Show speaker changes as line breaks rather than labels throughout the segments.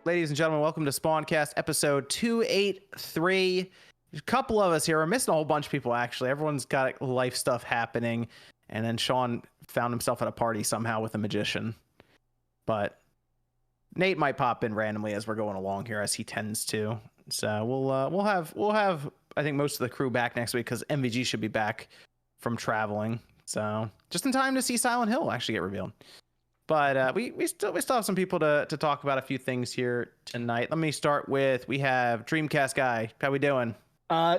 ladies and gentlemen, welcome to Spawncast episode 283. There's a couple of us here. We're missing a whole bunch of people, actually. Everyone's got life stuff happening. And then Sean found himself at a party somehow with a magician. But Nate might pop in randomly as we're going along here, as he tends to. So we'll have I think most of the crew back next week because MVG should be back from traveling. So just in time to see Silent Hill actually get revealed. But we still have some people to talk about a few things here tonight. Let me start with, we have Dreamcast guy. How we doing?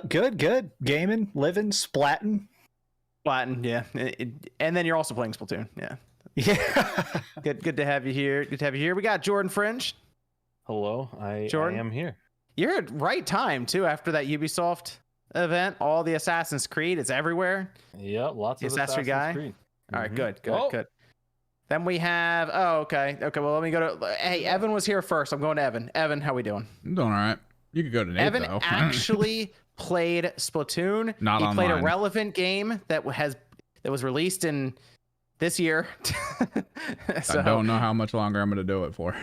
Good. Gaming, living, splatting.
Splatting, yeah. And then you're also playing Splatoon, yeah.
Yeah.
Good to have you here. Good to have you here. We got Jordan Fringe.
Hello, I am here.
You're at right time too after that Ubisoft event. All the Assassin's Creed, it's everywhere.
Yep, lots of
Assassin's
guy.
Creed. All right, good. Then we have, okay. Well, let me go to, hey, Evan was here first. I'm going to Evan. Evan, how we doing?
I'm doing all right. You could go to Nate,
Evan
though.
actually played Splatoon.
Not
he
online.
Played a relevant game that was released in this year.
So, I don't know how much longer I'm going to do it for.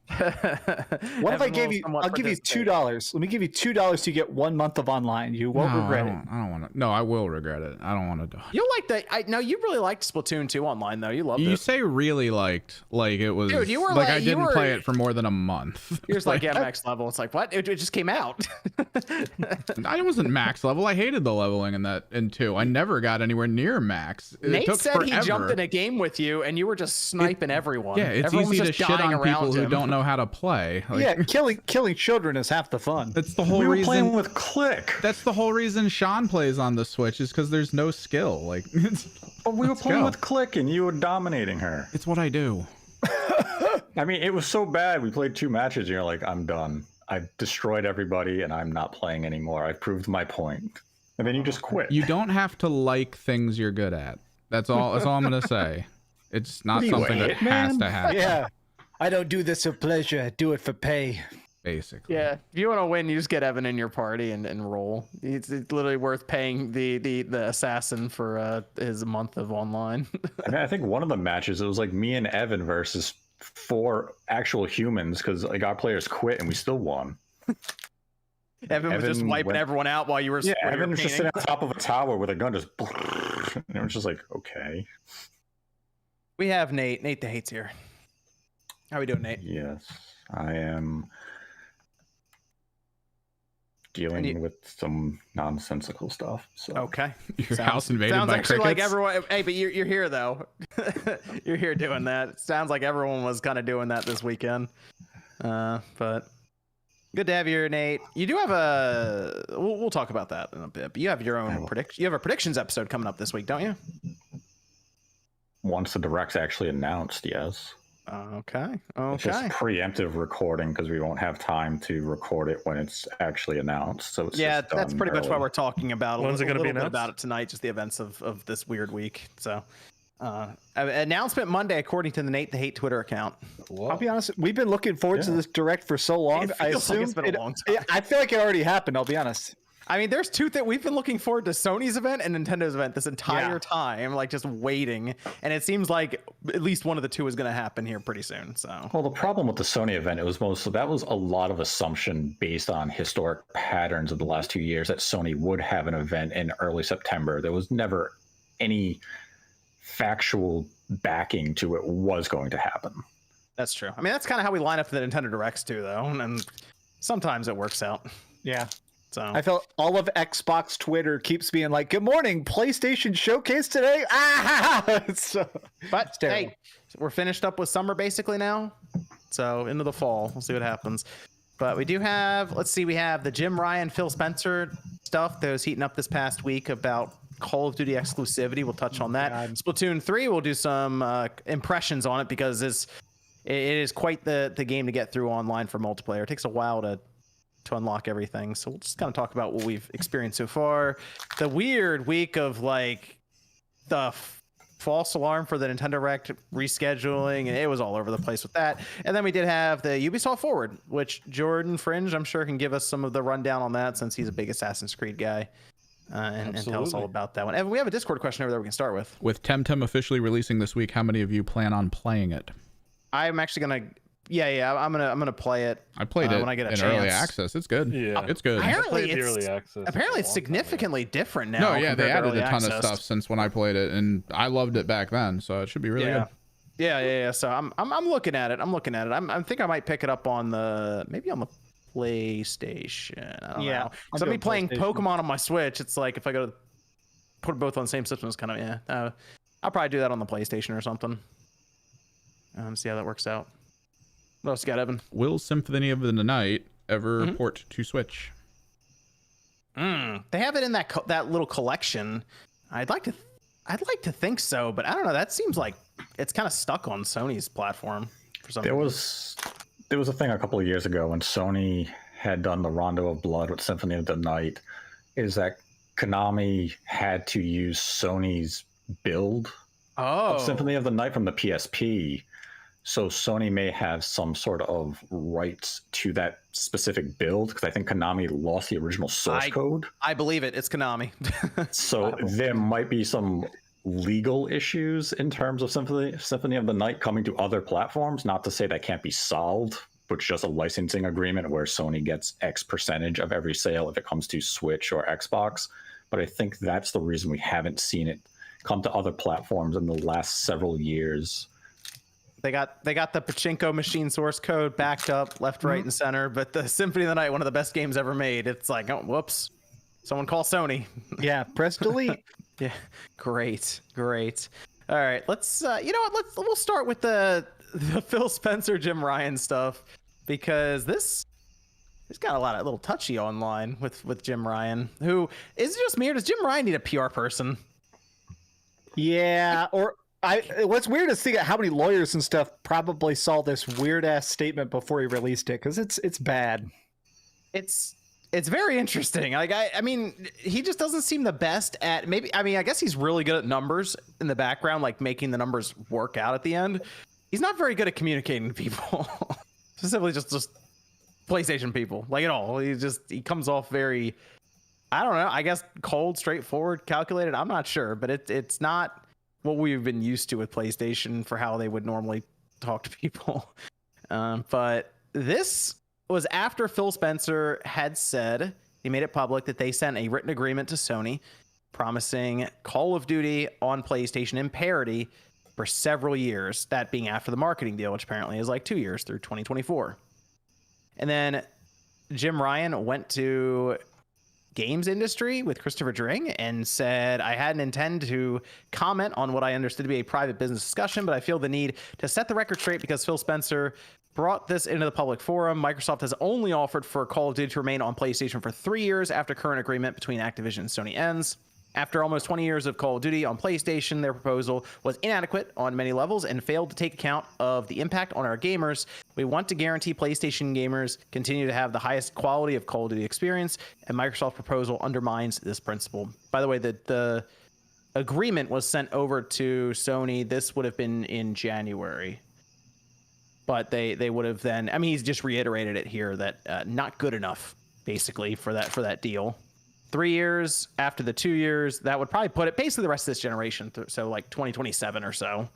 What if I gave you? I'll give you $2. Let me give you $2 to get 1 month of online. You won't regret it.
I don't want to. No, I will regret it. I don't want to do it.
You like that? No, you really liked Splatoon 2 online though. You loved it.
You say really liked, like it was.
Dude, you were
like I didn't play it for more than a month.
You're just like, yeah, max level. It's like, what? It just came out.
I wasn't max level. I hated the leveling in 2. I never got anywhere near max.
Nate said he jumped in a game with you, and you were just sniping everyone.
Yeah, it's
Everyone
easy
was
to
just
shit
dying
on people
around
who
him.
don't know how to play. Like,
yeah, killing children is half the fun.
That's the whole
we were
reason.
playing with click.
That's the whole reason Sean plays on the Switch is because there's no skill. Like,
But we were
let's
playing
go.
with click, and you were dominating her.
It's what I do.
I mean, it was so bad. We played 2 matches, and you're like, "I'm done. I've destroyed everybody, and I'm not playing anymore. I've proved my point." And then you just quit.
You don't have to like things you're good at. That's all I'm gonna say. It's not
What are you,
something
a
that has
hitman?
to happen.
Yeah. I don't do this for pleasure. I do it for pay.
Basically.
Yeah, if you want to win, you just get Evan in your party and roll. It's literally worth paying the assassin for his month of online.
I mean, I think one of the matches, it was like me and Evan versus 4 actual humans because like our players quit and we still won.
Evan was just wiping everyone out while you were.
Yeah,
while you were
Evan was just
painting.
sitting on top of a tower with a gun, just and it was just like, okay.
We have Nate. Nate the Hate's here. How we doing, Nate?
Yes, I am dealing with some nonsensical stuff. So
Okay.
Your house invaded
sounds
by
actually
crickets.
like everyone. Hey, but you're here though. You're here doing that. It sounds like everyone was kind of doing that this weekend. But good to have you here, Nate. You do have a. We'll talk about that in a bit. But you have your own prediction. You have a predictions episode coming up this week, don't you?
once the direct's actually announced, yes.
Okay.
It's just preemptive recording because we won't have time to record it when it's actually announced. So it's
yeah,
just
that's pretty much what we're talking about.
When's it going to be
bit
announced?
about it tonight, just the events of this weird week. So, announcement Monday, according to the Nate the Hate Twitter account.
Whoa.
I'll be honest, we've been looking forward to this direct for so long.
It
I
feels like
assume
it's been a long time.
I feel like it already happened. I'll be honest.
I mean, there's two things we've been looking forward to: Sony's event and Nintendo's event this entire time, like just waiting. And it seems like at least one of the two is going to happen here pretty soon. So,
Well, the problem with the Sony event, it was that was a lot of assumption based on historic patterns of the last 2 years that Sony would have an event in early September. There was never any factual backing to it was going to happen.
that's true. I mean, that's kind of how we line up for the Nintendo Directs too, though, and sometimes it works out.
Yeah.
So
I felt all of Xbox Twitter keeps being like, "Good morning, PlayStation Showcase today."
But hey, we're finished up with summer basically now. So into the fall, we'll see what happens. But we do have, let's see, we have the Jim Ryan, Phil Spencer stuff that was heating up this past week about Call of Duty exclusivity. We'll touch on that. Splatoon 3, we'll do some impressions on it because it is quite the game to get through online for multiplayer. It takes a while to unlock everything. So we'll just kind of talk about what we've experienced so far. The weird week of like the false alarm for the Nintendo Direct rescheduling, and it was all over the place with that. And then we did have the Ubisoft Forward, which Jordan Fringe, I'm sure, can give us some of the rundown on that since he's a big Assassin's Creed guy, and tell us all about that one. And we have a Discord question over there we can start with.
With Temtem officially releasing this week, how many of you plan on playing it?
I'm actually going to Yeah, I'm gonna play it.
I played it
when I get a
in
chance.
early access. It's good.
Yeah,
it's good.
Apparently,
the early access.
Apparently, it's significantly different now.
No, yeah, they added a ton of
access.
stuff since when I played it, and I loved it back then. So it should be really good.
Yeah. So I'm looking at it. I think I might pick it up on the PlayStation. I don't know. So me playing Pokemon on my Switch. It's like if I go to put both on the same system, it's kind of I'll probably do that on the PlayStation or something. See how that works out. What else you got, Evan?
Will Symphony of the Night ever port to Switch?
They have it in that little collection. I'd like to think so, but I don't know. That seems like it's kind of stuck on Sony's platform for some reason.
There was a thing a couple of years ago when Sony had done the Rondo of Blood with Symphony of the Night, is that Konami had to use Sony's build of Symphony of the Night from the PSP. So Sony may have some sort of rights to that specific build, because I think Konami lost the original source code.
I believe it. It's Konami.
So there might be some legal issues in terms of Symphony of the Night coming to other platforms. Not to say that can't be solved, but just a licensing agreement where Sony gets X percentage of every sale if it comes to Switch or Xbox. But I think that's the reason we haven't seen it come to other platforms in the last several years.
They got the pachinko machine source code backed up left, right, and center. But the Symphony of the Night, one of the best games ever made. It's like, oh, whoops. Someone call Sony.
Yeah, press delete.
Yeah, great. All right, let's. We'll start with the Phil Spencer, Jim Ryan stuff, because this got a little touchy online with Jim Ryan. Who is it just me, or does Jim Ryan need a PR person?
Yeah, what's weird is think how many lawyers and stuff probably saw this weird ass statement before he released it, because it's bad.
It's very interesting. Like I mean, he just doesn't seem the best at I guess he's really good at numbers in the background, like making the numbers work out at the end. He's not very good at communicating to people, specifically just PlayStation people, like at all. He comes off very, I don't know, I guess cold, straightforward, calculated. I'm not sure, but it's not what we've been used to with PlayStation for how they would normally talk to people. But this was after Phil Spencer had said, he made it public, that they sent a written agreement to Sony promising Call of Duty on PlayStation in parity for several years, that being after the marketing deal, which apparently is like 2 years through 2024. And then Jim Ryan went to games industry with Christopher Dring and said, I hadn't intended to comment on what I understood to be a private business discussion, but I feel the need to set the record straight because Phil Spencer brought this into the public forum. Microsoft has only offered for Call of Duty to remain on PlayStation for 3 years after current agreement between Activision and Sony ends. After almost 20 years of Call of Duty on PlayStation, their proposal was inadequate on many levels and failed to take account of the impact on our gamers. We want to guarantee PlayStation gamers continue to have the highest quality of Call of Duty experience, and Microsoft's proposal undermines this principle. By the way, the agreement was sent over to Sony. This would have been in January. But they would have then, I mean, he's just reiterated it here that not good enough, basically, for that deal. 3 years after the 2 years, that would probably put it basically the rest of this generation, so like 2027 or so.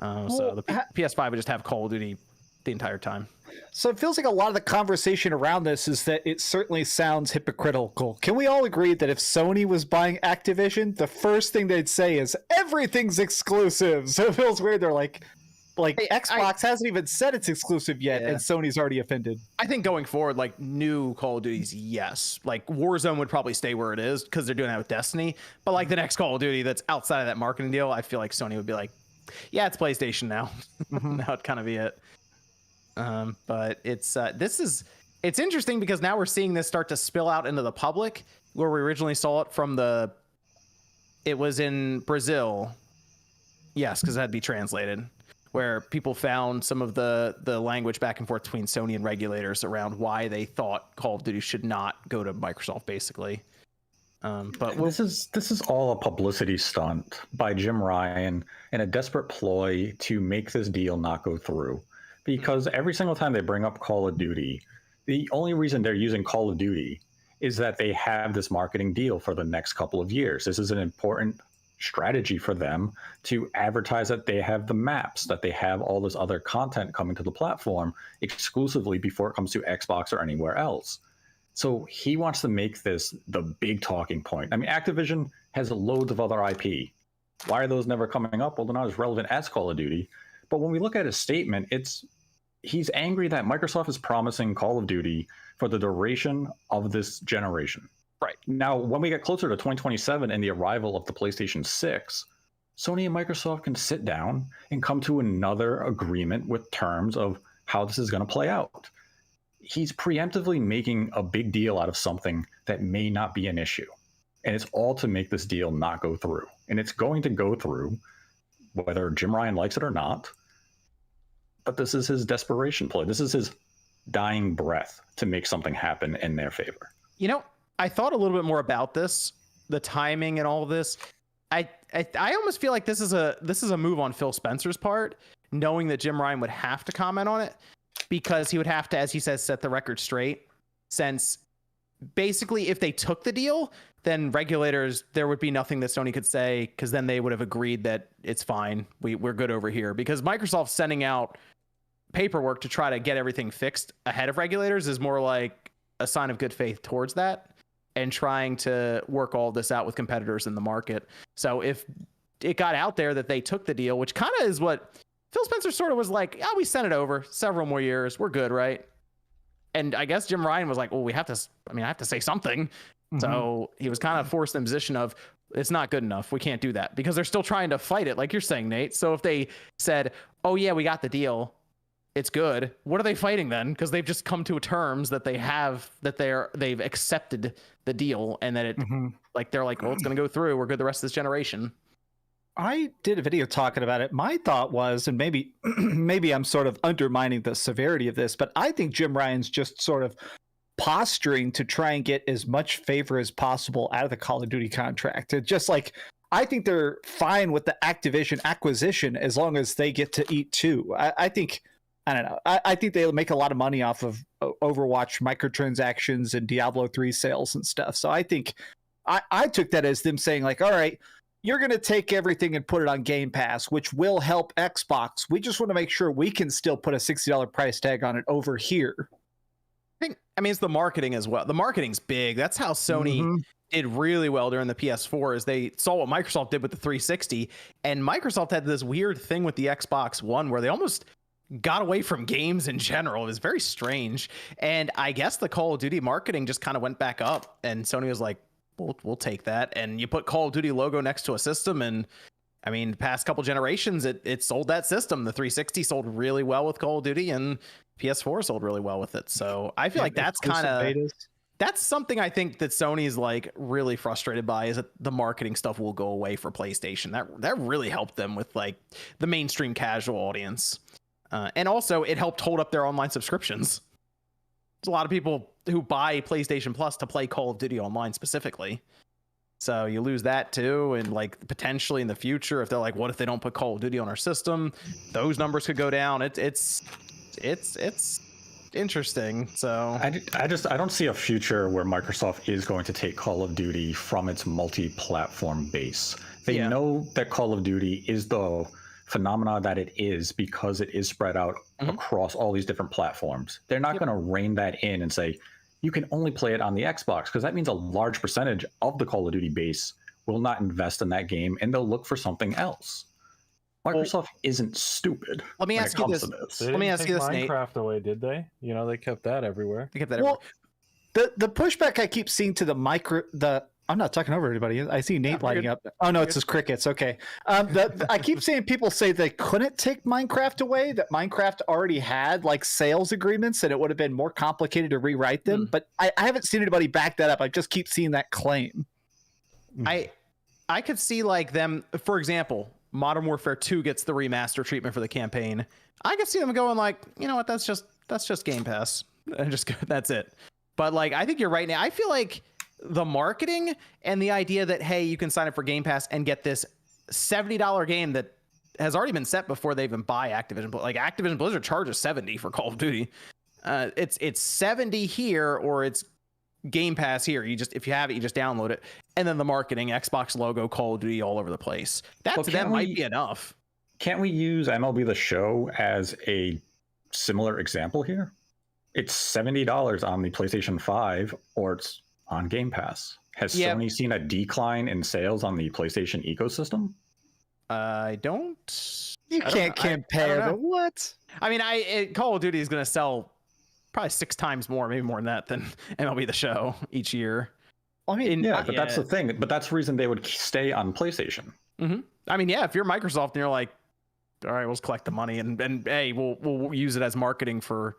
So the PS5 would just have Call of Duty the entire time.
So it feels like a lot of the conversation around this is that it certainly sounds hypocritical. Can we all agree that if Sony was buying Activision, the first thing they'd say is everything's exclusive? So it feels weird. They're like Xbox hasn't even said it's exclusive yet, and Sony's already offended.
I think going forward, like new Call of Duties, yes. Like Warzone would probably stay where it is because they're doing that with Destiny. But like the next Call of Duty that's outside of that marketing deal, I feel like Sony would be like, yeah, it's PlayStation now. That would kind of be it. But it's interesting because now we're seeing this start to spill out into the public, where we originally saw it from it was in Brazil. Yes, because it had to be translated, where people found some of the language back and forth between Sony and regulators around why they thought Call of Duty should not go to Microsoft, basically. But
this is all a publicity stunt by Jim Ryan and a desperate ploy to make this deal not go through. Because every single time they bring up Call of Duty, the only reason they're using Call of Duty is that they have this marketing deal for the next couple of years. This is an important strategy for them to advertise that they have the maps, that they have all this other content coming to the platform exclusively before it comes to Xbox or anywhere else. So he wants to make this the big talking point. I mean, Activision has loads of other IP. Why are those never coming up? Well, they're not as relevant as Call of Duty. But when we look at his statement, he's angry that Microsoft is promising Call of Duty for the duration of this generation.
Right.
Now, when we get closer to 2027 and the arrival of the PlayStation 6, Sony and Microsoft can sit down and come to another agreement with terms of how this is going to play out. He's preemptively making a big deal out of something that may not be an issue. And it's all to make this deal not go through. And it's going to go through, whether Jim Ryan likes it or not. But this is his desperation play. This is his dying breath to make something happen in their favor.
You know, I thought a little bit more about this, the timing and all of this. I almost feel like this is a move on Phil Spencer's part, knowing that Jim Ryan would have to comment on it, because he would have to, as he says, set the record straight. Since basically, if they took the deal, then regulators, there would be nothing that Sony could say, because then they would have agreed that it's fine, we're good over here. Because Microsoft sending out paperwork to try to get everything fixed ahead of regulators is more like a sign of good faith towards that, and trying to work all this out with competitors in the market. So if it got out there that they took the deal, which kind of is what Phil Spencer sort of was like, we sent it over several more years, we're good, right? And I guess Jim Ryan was like, well, I have to say something. Mm-hmm. So he was kind of forced in the position of, it's not good enough, we can't do that, because they're still trying to fight it, like you're saying, Nate. So if they said, oh yeah, we got the deal, it's good, what are they fighting then? Because they've just come to terms that they've accepted the deal, and that it like they're like, well, it's going to go through, we're good the rest of this generation.
I did a video talking about it. My thought was, and maybe I'm sort of undermining the severity of this, but I think Jim Ryan's just sort of posturing to try and get as much favor as possible out of the Call of Duty contract. It just like, I think they're fine with the Activision acquisition as long as they get to eat too. I think they'll make a lot of money off of Overwatch microtransactions and Diablo 3 sales and stuff. So I think I took that as them saying like, all right, you're going to take everything and put it on Game Pass, which will help Xbox. We just want to make sure we can still put a $60 price tag on it over here.
I mean, it's the marketing as well. The marketing's big. That's how Sony did really well during the PS4, is they saw what Microsoft did with the 360, and Microsoft had this weird thing with the Xbox One where they almost got away from games in general. It was very strange. And I guess the Call of Duty marketing just kind of went back up, and Sony was like, we'll take that. And you put Call of Duty logo next to a system, and I mean, the past couple generations, it sold that system. The 360 sold really well with Call of Duty, and PS4 sold really well with it. So I feel like that's kind of, that's something I think that Sony's like really frustrated by, is that the marketing stuff will go away for PlayStation. That really helped them with like the mainstream casual audience. And also it helped hold up their online subscriptions. There's a lot of people who buy PlayStation Plus to play Call of Duty Online specifically. So you lose that too. And like potentially in the future, if they're like, what if they don't put Call of Duty on our system? Those numbers could go down. It's interesting. So
I don't see a future where Microsoft is going to take Call of Duty from its multi-platform base. They know that Call of Duty is the phenomena that it is because it is spread out across all these different platforms. They're not going to rein that in and say, you can only play it on the Xbox, because that means a large percentage of the Call of Duty base will not invest in that game, and they'll look for something else. Microsoft isn't stupid.
Let me ask you this. Let me ask you this, Nate.
Minecraft away, did they? You know, they kept that everywhere.
They kept that everywhere.
The pushback I keep seeing to I'm not talking over everybody. I see Nate lighting up. Oh no, it's his crickets. Okay. I keep seeing people say they couldn't take Minecraft away, that Minecraft already had like sales agreements and it would have been more complicated to rewrite them. But I haven't seen anybody back that up. I just keep seeing that claim.
I could see like them, for example, Modern Warfare 2 gets the remaster treatment for the campaign. I could see them going like, you know what, that's just Game Pass. And just that's it. But like, I think you're right now. I feel like the marketing and the idea that, hey, you can sign up for Game Pass and get this $70 game that has already been set before they even buy Activision. Like Activision Blizzard charges $70 for Call of Duty. It's $70 here, or it's Game Pass here. If you have it, you just download it, and then the marketing, Xbox logo, Call of Duty all over the place. That might be enough.
Can't we use MLB The Show as a similar example here? It's $70 on the PlayStation 5, or it's on Game Pass. Has Sony seen a decline in sales on the PlayStation ecosystem?
I don't.
You can't compare the what?
I mean, Call of Duty is going to sell probably 6 times more, maybe more than that, than MLB The Show each year.
I mean,
but that's the thing. But that's the reason they would stay on PlayStation.
Mm-hmm. I mean, if you're Microsoft and you're like, all right, we'll collect the money and hey, we'll use it as marketing for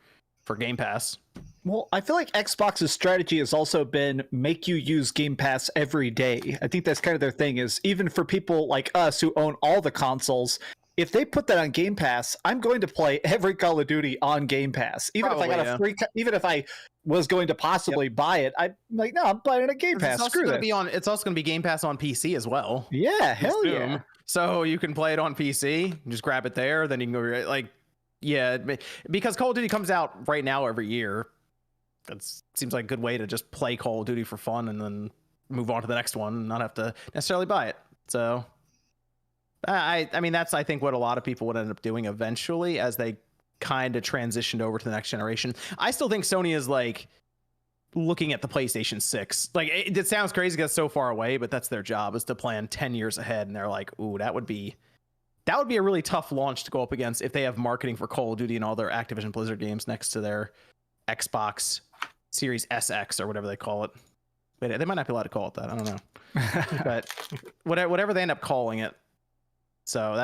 Game Pass.
Well, I feel like Xbox's strategy has also been make you use Game Pass every day. I think that's kind of their thing, is even for people like us who own all the consoles, if they put that on Game Pass, I'm going to play every Call of Duty on Game Pass. Even if I got a free, even if I was going to possibly buy it, I'm like, no, I'm buying it on Game Pass. Screw that.
It's also going to be Game Pass on PC as well.
Yeah, hell yeah.
So you can play it on PC, just grab it there, then you can go because Call of Duty comes out right now every year. That seems like a good way to just play Call of Duty for fun and then move on to the next one and not have to necessarily buy it. So I mean, that's, I think, what a lot of people would end up doing eventually as they kind of transitioned over to the next generation. I still think Sony is like looking at the PlayStation 6. Like, it sounds crazy because it's so far away, but that's their job, is to plan 10 years ahead. And they're like, ooh, that would be a really tough launch to go up against if they have marketing for Call of Duty and all their Activision Blizzard games next to their Xbox Series SX or whatever they call it. Wait, they might not be allowed to call it that. I don't know. But whatever they end up calling it. So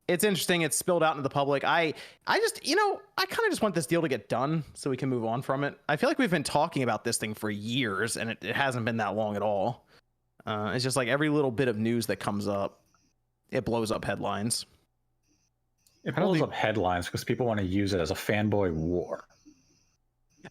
it's interesting. It's spilled out into the public. I just, I kind of just want this deal to get done so we can move on from it. I feel like we've been talking about this thing for years and it hasn't been that long at all. It's just like every little bit of news that comes up, it blows up headlines.
It blows up headlines because people want to use it as a fanboy war.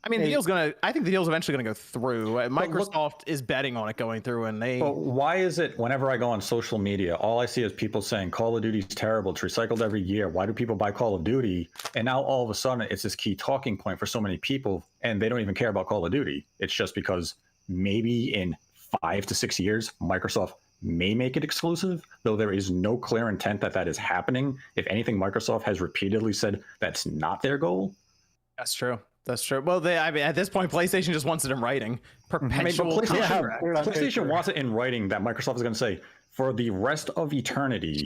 I mean, I think the deal's eventually going to go through. Microsoft is betting on it going through, and But
why is it whenever I go on social media, all I see is people saying Call of Duty's terrible, it's recycled every year. Why do people buy Call of Duty? And now all of a sudden it's this key talking point for so many people, and they don't even care about Call of Duty. It's just because maybe in 5 to 6 years, Microsoft may make it exclusive, though there is no clear intent that is happening. If anything, Microsoft has repeatedly said that's not their goal.
That's true. That's true. Well, I mean, at this point, PlayStation just wants it in writing. Perpetual contract.
PlayStation wants it in writing that Microsoft is going to say, for the rest of eternity,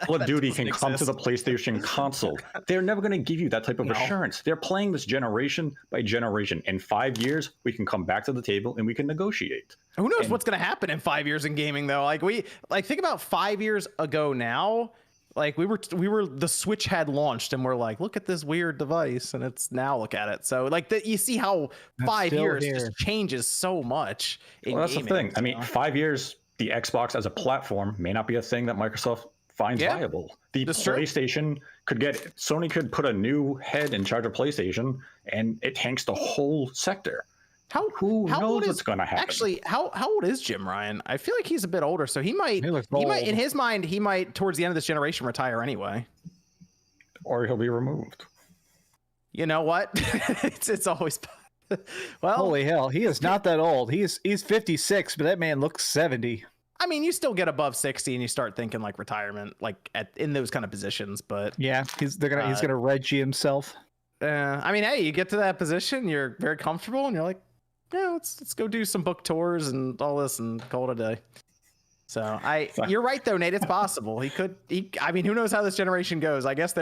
Call of Duty can come to the PlayStation console. They're never going to give you that type of assurance. They're playing this generation by generation. In 5 years, we can come back to the table and we can negotiate.
Who knows what's going to happen in 5 years in gaming, though? Think about 5 years ago now. Like the Switch had launched and we're like, look at this weird device, and it's now look at it. So you see how 5 years just changes so much.
Well, that's the thing. I mean, 5 years, the Xbox as a platform may not be a thing that Microsoft finds viable. The PlayStation Sony could put a new head in charge of PlayStation, and it tanks the whole sector. Who knows what's going to happen?
Actually, how old is Jim Ryan? I feel like he's a bit older, so he might in his mind, he might towards the end of this generation retire anyway.
Or he'll be removed.
You know what? it's always well.
Holy hell, he is not that old. He's 56, but that man looks 70.
I mean, you still get above 60 and you start thinking like retirement, like in those kind of positions. But
yeah, he's gonna Reggie himself.
I mean, hey, you get to that position, you're very comfortable, and you're like, yeah, let's go do some book tours and all this and call it a day. So you're right though, Nate. It's possible I mean, who knows how this generation goes? I guess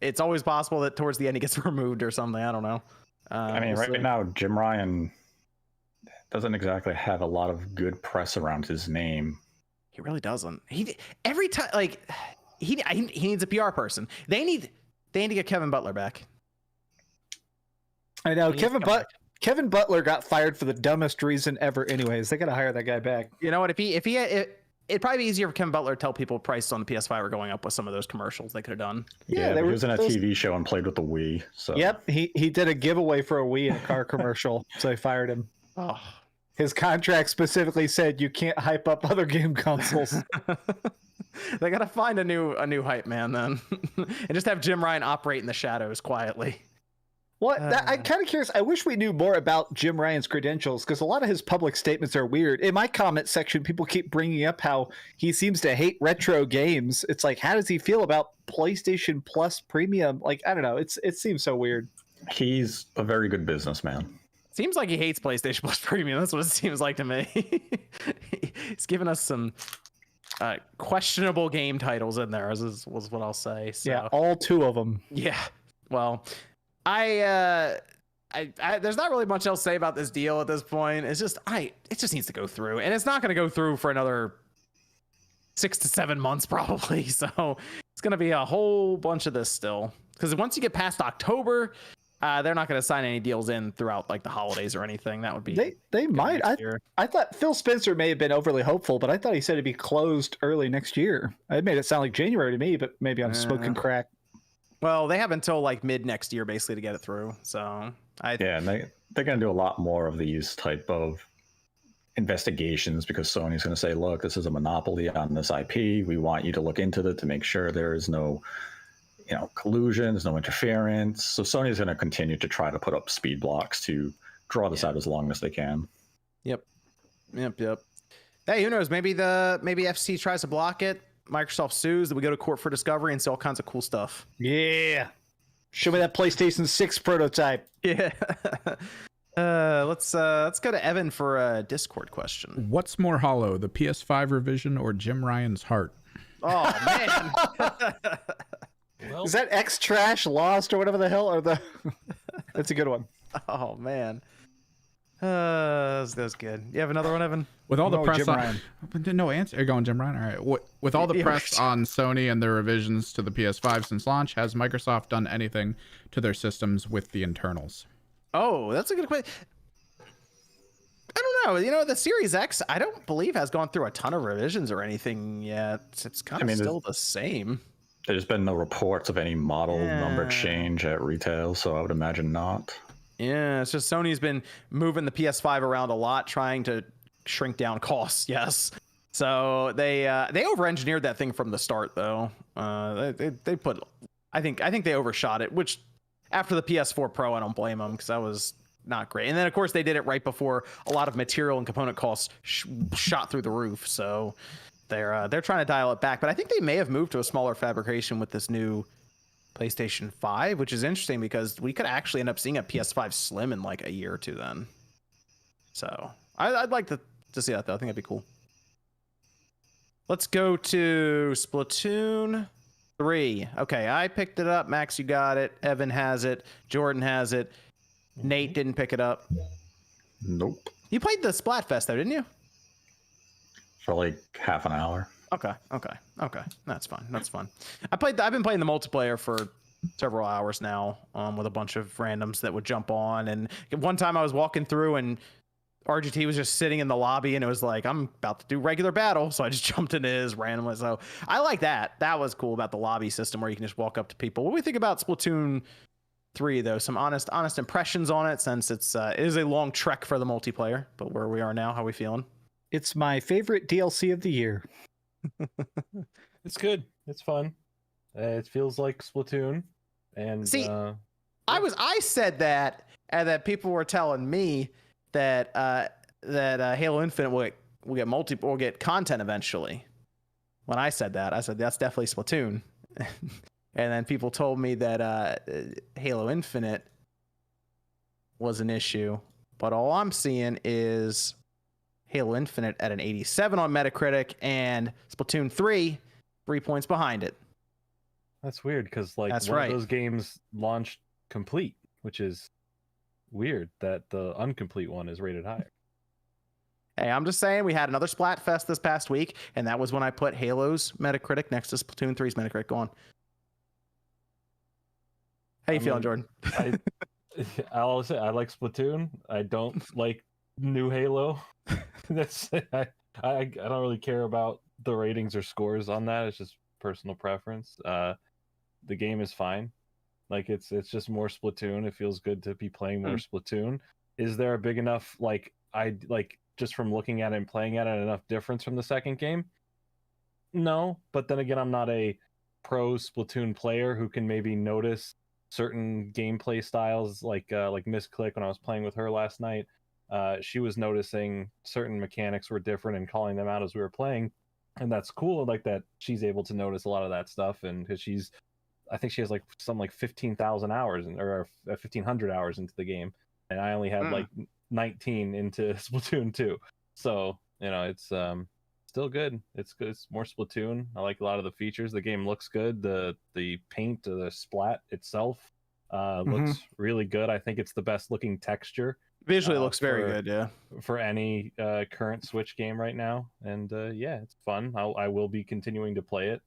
it's always possible that towards the end he gets removed or something. I don't know.
I mean, right now, Jim Ryan doesn't exactly have a lot of good press around his name.
He really doesn't. Every time, like he needs a PR person. They need to get Kevin Butler back.
I know Kevin Butler got fired for the dumbest reason ever. Anyways, they got to hire that guy back.
You know what? It'd probably be easier for Kevin Butler to tell people prices on the PS5 are going up with some of those commercials they could have done.
Yeah, he was in a TV show and played with the Wii. So
yep, he did a giveaway for a Wii in a car commercial, so they fired him.
Oh.
His contract specifically said you can't hype up other game consoles.
They gotta find a new hype man then, and just have Jim Ryan operate in the shadows quietly.
What? I'm kind of curious. I wish we knew more about Jim Ryan's credentials because a lot of his public statements are weird. In my comment section, people keep bringing up how he seems to hate retro games. It's like, how does he feel about PlayStation Plus Premium? Like, I don't know. It seems so weird.
He's a very good businessman.
Seems like he hates PlayStation Plus Premium. That's what it seems like to me. He's given us some questionable game titles in there, was what I'll say. So,
Yeah, all 2 of them.
yeah. Well, I there's not really much else to say about this deal at this point. It's just it just needs to go through, and it's not going to go through for another 6 to 7 months probably. So it's going to be a whole bunch of this still, because once you get past October, they're not going to sign any deals in throughout like the holidays or anything. That would be
they might. I thought Phil Spencer may have been overly hopeful, but I thought he said it'd be closed early next year. It made it sound like January to me, but maybe I'm smoking crack.
Well, they have until like mid next year basically to get it through. So
yeah, and they're going to do a lot more of these type of investigations, because Sony's going to say, look, this is a monopoly on this IP. We want you to look into it to make sure there is no, collusion, there's no interference. So Sony's going to continue to try to put up speed blocks to draw this out as long as they can.
Yep. Hey, who knows? Maybe FC tries to block it. Microsoft sues, that we go to court for discovery and see all kinds of cool stuff.
Yeah. Show me that PlayStation 6 prototype.
Yeah. Let's go to Evan for a Discord question.
What's more hollow, the PS5 revision or Jim Ryan's heart?
Oh man.
Well,
Is that X Trash Lost or whatever the hell? Or the? That's a good one.
Oh man. That was good. You have another one, Evan?
With all the
No,
press
Jim
on,
Ryan.
no answer. You're going Jim Ryan. All right. With all the
Yeah,
press on Sony and their revisions to the PS5 since launch, has Microsoft done anything to their systems with the internals?
Oh, that's a good question. I don't know. The Series X, I don't believe has gone through a ton of revisions or anything yet. It's kind of still the same.
There's been no reports of any model number change at retail, so I would imagine not.
Yeah, it's just Sony's been moving the PS5 around a lot, trying to shrink down costs. Yes, so they over-engineered that thing from the start, though. They put, I think they overshot it. Which after the PS4 Pro, I don't blame them, because that was not great. And then of course they did it right before a lot of material and component costs shot through the roof. So they're trying to dial it back. But I think they may have moved to a smaller fabrication with this new PlayStation 5, which is interesting because we could actually end up seeing a PS5 Slim in like a year or two then. So I'd like to see that, though. I think that'd be cool. Let's go to Splatoon 3. Okay, I picked it up. Max, you got it. Evan has it. Jordan has it. Nate didn't pick it up.
Nope.
You played the Splatfest, though, didn't you?
For like half an hour.
Okay. That's fine. I've been playing the multiplayer for several hours now, with a bunch of randoms that would jump on. And one time I was walking through and RGT was just sitting in the lobby, and it was like, I'm about to do regular battle, so I just jumped into his randomly. So I like that. That was cool about the lobby system where you can just walk up to people. What do we think about Splatoon 3, though? Some honest impressions on it, since it is a long trek for the multiplayer. But where we are now, how are we feeling?
It's my favorite DLC of the year.
it's good. It's fun. It feels like Splatoon. And
see, I said that, and that people were telling me that Halo Infinite will get content eventually. When I said that, I said that's definitely Splatoon. And then people told me that Halo Infinite was an issue, but all I'm seeing is Halo Infinite at an 87 on Metacritic, and Splatoon 3 points behind it.
That's weird, because one of those games launched complete, which is weird that the incomplete one is rated higher.
Hey, I'm just saying, we had another Splatfest this past week, and that was when I put Halo's Metacritic next to Splatoon 3's Metacritic. Go on. How you feeling, Jordan?
I'll say I like Splatoon. I don't like new Halo. That's I don't really care about the ratings or scores on that. It's just personal preference. The game is fine. Like it's just more Splatoon. It feels good to be playing more Splatoon. Is there a big enough just from looking at it and playing at it enough difference from the second game? No, but then again, I'm not a pro Splatoon player who can maybe notice certain gameplay styles, like Miss Click when I was playing with her last night. She was noticing certain mechanics were different and calling them out as we were playing, and that's cool. Like that she's able to notice a lot of that stuff, and because I think she has like 15,000 hours or 1,500 hours into the game, and I only had like 19 into Splatoon 2. So it's still good. It's good. It's more Splatoon. I like a lot of the features. The game looks good. The paint, the splat itself looks really good. I think it's the best looking texture.
Visually looks very good, yeah.
For any current Switch game right now, and it's fun. I will be continuing to play it.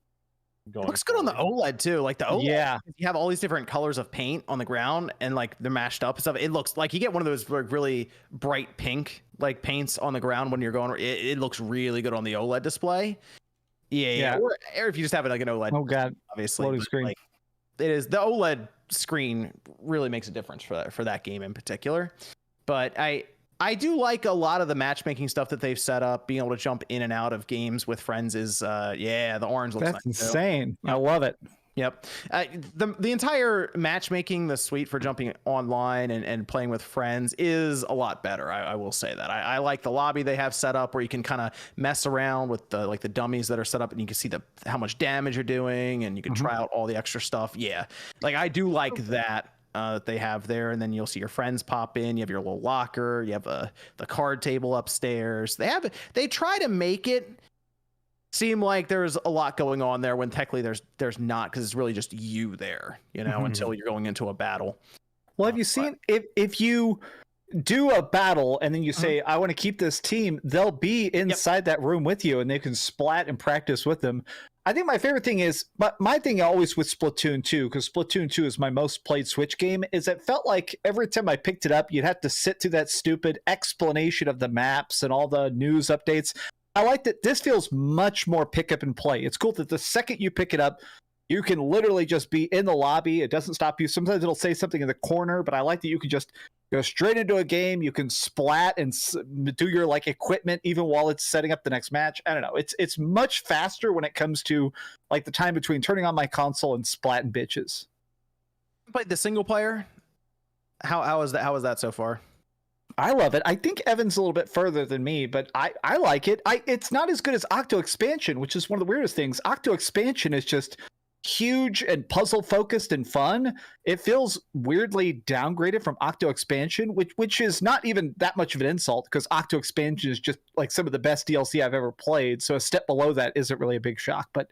It looks good on the OLED too. Like the OLED,
Yeah.
you have all these different colors of paint on the ground, and like they're mashed up and stuff. It looks like you get one of those like really bright pink like paints on the ground when you're going. It looks really good on the OLED display. Yeah. Or if you just have it like an OLED.
Oh god,
obviously.
loading screen.
Like, it is the OLED screen really makes a difference for that game in particular. But I do like a lot of the matchmaking stuff that they've set up. Being able to jump in and out of games with friends is the orange looks
That's
nice
insane. I love it.
Yep. The entire matchmaking, the suite for jumping online and playing with friends is a lot better. I will say that. I like the lobby they have set up where you can kind of mess around with the dummies that are set up, and you can see how much damage you're doing, and you can try out all the extra stuff. Yeah. Like I do like that they have there, and then you'll see your friends pop in. You have your little locker. You have the card table upstairs. They try to make it seem like there's a lot going on there when technically there's not, because it's really just you there, until you're going into a battle.
Well, have you seen if you do a battle and then you say, I want to keep this team, they'll be inside that room with you and they can splat and practice with them. I think my favorite thing is, but my thing always with Splatoon 2, because Splatoon 2 is my most played Switch game, is it felt like every time I picked it up, you'd have to sit through that stupid explanation of the maps and all the news updates. I like that this feels much more pick up and play. It's cool that the second you pick it up, you can literally just be in the lobby. It doesn't stop you. Sometimes it'll say something in the corner, but I like that you can just go straight into a game. You can splat and do your like equipment even while it's setting up the next match. I don't know. It's much faster when it comes to like the time between turning on my console and splatting bitches.
Played the single player. How is that so far?
I love it. I think Evan's a little bit further than me, but I like it. It's not as good as Octo Expansion, which is one of the weirdest things. Octo Expansion is just huge and puzzle focused and fun. It feels weirdly downgraded from Octo Expansion, which is not even that much of an insult, because Octo Expansion is just like some of the best DLC I've ever played. So a step below that isn't really a big shock. But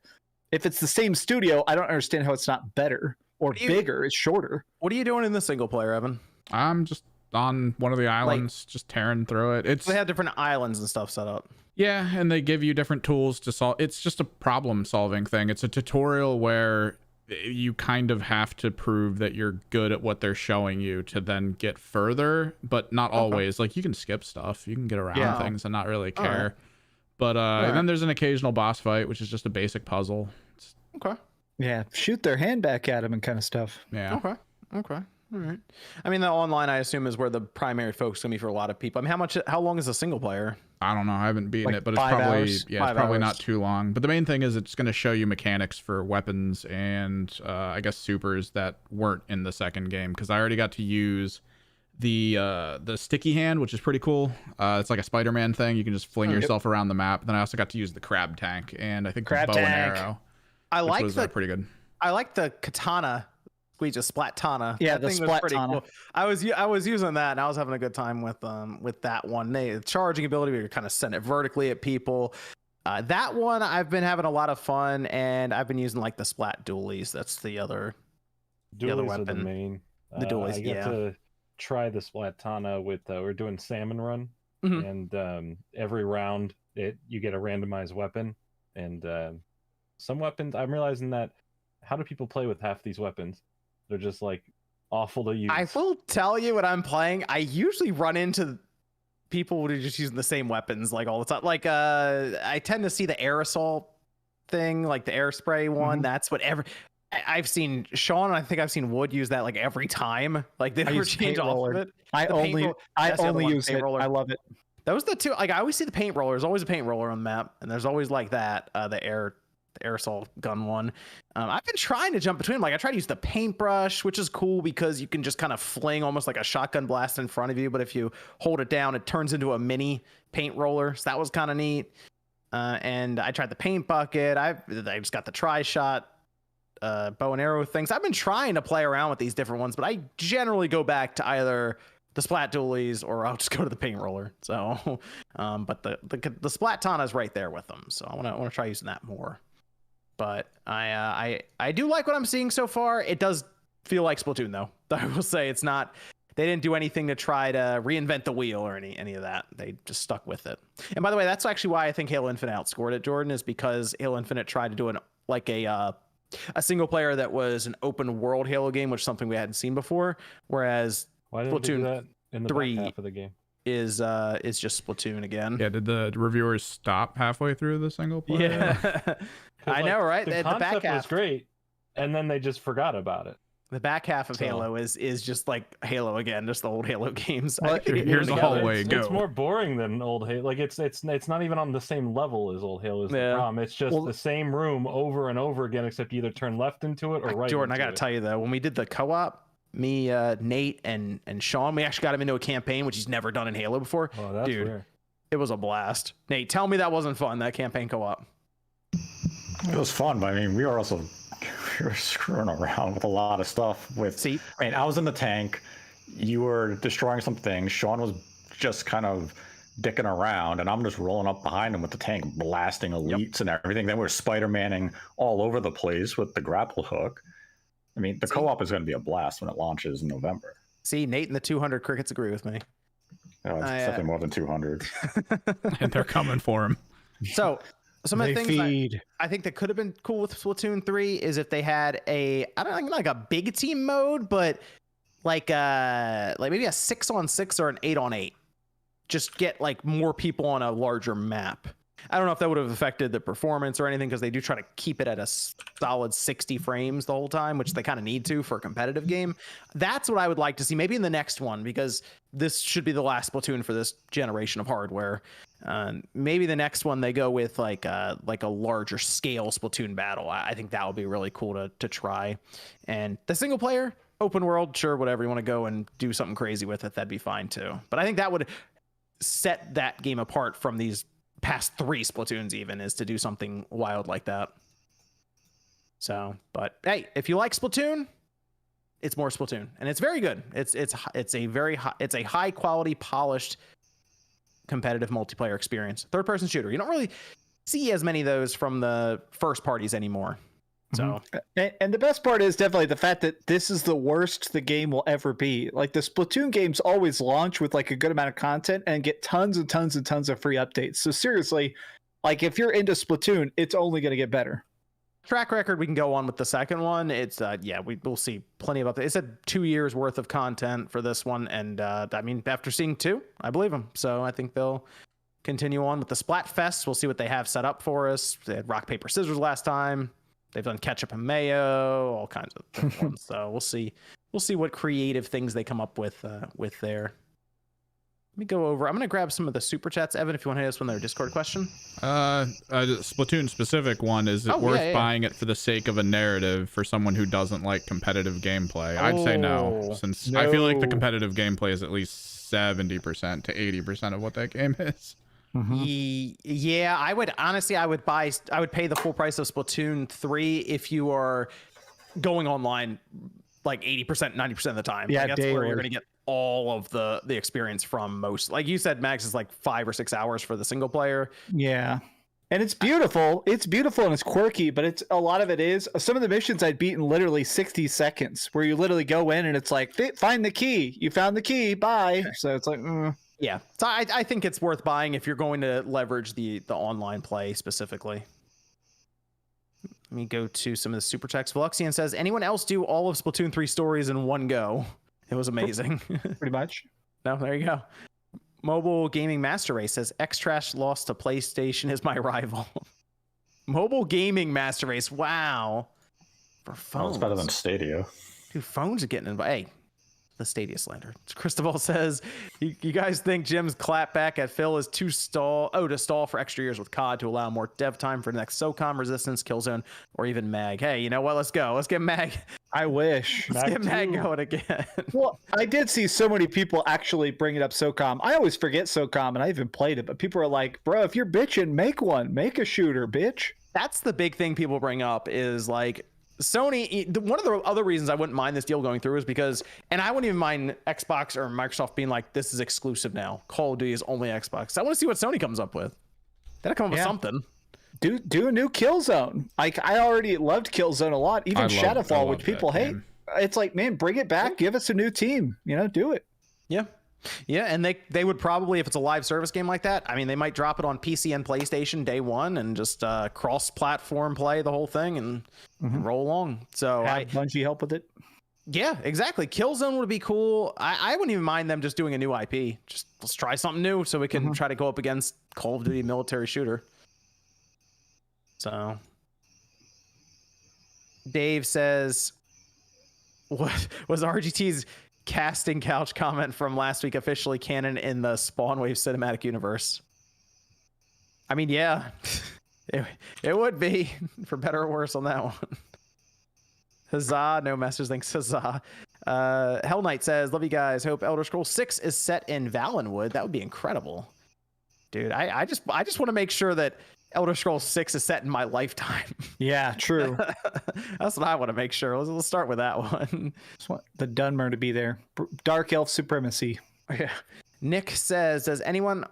if it's the same studio, I don't understand how it's not better or bigger. It's shorter.
What are you doing in the single player, Evan?
I'm just on one of the islands, just tearing through it.
They have different islands and stuff set up.
Yeah, and they give you different tools to solve. It's just a problem solving thing. It's a tutorial where you kind of have to prove that you're good at what they're showing you to then get further, but not always. Like you can skip stuff, you can get around things and not really care. But and then there's an occasional boss fight, which is just a basic puzzle.
Okay.
Yeah, shoot their hand back at them and kind of stuff.
Yeah.
Okay. All right. I mean, the online, I assume, is where the primary focus going to be for a lot of people. I mean, how long is the single player?
I don't know. I haven't beaten
like
it, but it's probably
hours?
It's probably not too long. But the main thing is it's going to show you mechanics for weapons and I guess supers that weren't in the second game, because I already got to use the sticky hand, which is pretty cool. It's like a Spider-Man thing. You can just fling yourself around the map. And then I also got to use the crab tank and I think the bow and arrow.
I like
was pretty good.
I like the katana. We just Splatana.
Yeah,
that
the
thing was pretty
Splatana.
cool. I was using that and I was having a good time with that one. The charging ability where you kind of send it vertically at people. That one I've been having a lot of fun, and I've been using like the Splat dualies. That's the other
Dualies
weapon.
are the main.
The dualies,
I got to try the Splatana with we're doing Salmon Run, and every round you get a randomized weapon, and some weapons I'm realizing that how do people play with half these weapons? They're just like awful to use.
I will tell you when I'm playing, I usually run into people who are just using the same weapons like all the time. Like I tend to see the aerosol thing, like the air spray one. That's what I've seen Sean, and I think I've seen Wood use that like every time. Like they never change off of it.
I only use it. I love it.
Those are the two. Like I always see the paint roller. There's always a paint roller on the map, and there's always like that the air aerosol gun one. I've been trying to jump between them. Like I try to use the paintbrush, which is cool because you can just kind of fling almost like a shotgun blast in front of you, but if you hold it down, it turns into a mini paint roller. So that was kind of neat. And I tried the paint bucket. I just got the tri-shot bow and arrow things. I've been trying to play around with these different ones, but I generally go back to either the splat dualies or I'll just go to the paint roller. So, but the splat tana is right there with them. So I want to try using that more. But I do like what I'm seeing so far. It does feel like Splatoon though. I will say it's not. They didn't do anything to try to reinvent the wheel or any of that. They just stuck with it. And by the way, that's actually why I think Halo Infinite outscored it, Jordan, is because Halo Infinite tried to do a single player that was an open world Halo game, which is something we hadn't seen before. Whereas
why didn't they do that in the
3
back half of the game?
Is just Splatoon again.
Yeah, did the reviewers stop halfway through the single player?
Yeah, I know, right?
The
back
concept
half
was great, and then they just forgot about it.
The back half of Halo is just like Halo again, just the old Halo games.
Well, here's the hallway.
It's more boring than old Halo. Like it's not even on the same level as old Halo. Is the problem? It's just the same room over and over again, except you either turn left into it or right.
Jordan, I gotta tell you though, when we did the co-op, me, Nate, and Sean, we actually got him into a campaign which he's never done in Halo before.
Oh, that's
dude,
weird.
It was a blast. Nate, tell me that wasn't fun. That campaign co-op.
It was fun, but I mean, we were screwing around with a lot of stuff. I mean, I was in the tank. You were destroying some things. Sean was just kind of dicking around, and I'm just rolling up behind him with the tank, blasting elites and everything. Then we're Spider-Manning all over the place with the grapple hook. I mean, the co-op is going to be a blast when it launches in November.
See, Nate and the 200 crickets agree with me.
Oh, it's definitely more than 200.
And they're coming for him.
So some of the things I think that could have been cool with Splatoon 3 is if they had I don't think like a big team mode, but like maybe a 6-on-6 or an 8-on-8. Just get like more people on a larger map. I don't know if that would have affected the performance or anything, because they do try to keep it at a solid 60 frames the whole time, which they kind of need to for a competitive game. That's what I would like to see maybe in the next one, because this should be the last Splatoon for this generation of hardware. Maybe the next one they go with like a larger scale Splatoon battle. I think that would be really cool to try. And the single player open world, sure, whatever you want to go and do something crazy with it, that'd be fine too. But I think that would set that game apart from these past 3 Splatoons, even, is to do something wild like that. So, but hey, if you like Splatoon, it's more Splatoon, and it's very good. It's a high quality, polished, competitive multiplayer experience. Third person shooter. You don't really see as many of those from the first parties anymore. So,
and the best part is definitely the fact that this is the worst the game will ever be. Like, the Splatoon games always launch with like a good amount of content and get tons and tons and tons of free updates. So seriously, like, if you're into Splatoon, it's only going to get better.
Track record, we can go on with the second one. It's we'll see plenty of updates. It said 2 years worth of content for this one, and I mean, after seeing 2, I believe them. So I think they'll continue on with the Splatfest. We'll see what they have set up for us. They had rock paper scissors last time. They've done ketchup and mayo, all kinds of things. So we'll see what creative things they come up with there. Let me go over. I'm going to grab some of the super chats. Evan, if you want to hit us with their Discord question.
Splatoon specific one. Is it worth buying it for the sake of a narrative for someone who doesn't like competitive gameplay? I'd say no, since I feel like the competitive gameplay is at least 70% to 80% of what that game is.
Mm-hmm. Yeah, I would pay the full price of Splatoon 3 if you are going online like 80%, 90% of the time.
Yeah,
like, that's where you're going to get all of the experience from. Most, like you said, Max, is like 5 or 6 hours for the single player.
Yeah. And it's beautiful. It's beautiful and it's quirky, but a lot of it is some of the missions I'd beat in literally 60 seconds, where you literally go in and it's like, find the key. You found the key. Bye. So it's like,
Yeah, so I think it's worth buying if you're going to leverage the online play specifically. Let me go to some of the super chats. Veluxian says, anyone else do all of Splatoon 3 stories in one go? It was amazing.
Pretty much.
No, there you go. Mobile Gaming Master Race says, X-Trash lost to PlayStation is my rival. Mobile Gaming Master Race, wow. For phones.
It's better than Stadia.
Dude, phones are getting involved. Hey, the Stadia slander. Christabel says, you guys think Jim's clap back at Phil is to stall for extra years with COD to allow more dev time for the next SOCOM, Resistance, Killzone, or even MAG. Hey, you know what? Let's go. Let's get MAG.
I wish.
Let's get MAG going again.
Well, I did see so many people actually bringing up SOCOM. I always forget SOCOM, and I even played it, but people are like, bro, if you're bitching, make one. Make a shooter, bitch.
That's the big thing people bring up is like, Sony, one of the other reasons I wouldn't mind this deal going through is because, and I wouldn't even mind Xbox or Microsoft being like, this is exclusive now. Call of Duty is only Xbox. I want to see what Sony comes up with. They gotta come up with something.
Do a new Killzone. Like, I already loved Killzone a lot. Even Shadowfall, which people hate. It's like, man, bring it back. Give us a new team. You know, do it.
Yeah. Yeah, and they would probably, if it's a live service game like that, I mean, they might drop it on PC and PlayStation day one and just cross-platform play the whole thing and roll along. So
have Bungie help with it.
Yeah, exactly. Killzone would be cool. I wouldn't even mind them just doing a new IP. Just let's try something new so we can try to go up against Call of Duty military shooter. So Dave says, what was RGT's casting couch comment from last week officially canon in the Spawn Wave cinematic universe? I mean, yeah, it would be, for better or worse on that one. Huzzah, no message, thanks, huzzah. Hell Knight says, love you guys, hope Elder Scrolls 6 is set in Valenwood. That would be incredible. Dude, I just want to make sure that Elder Scrolls 6 is set in my lifetime.
Yeah, true.
That's what I want to make sure. Let's start with that one.
Just want the Dunmer to be there. Dark Elf supremacy.
Yeah. Nick says, does anyone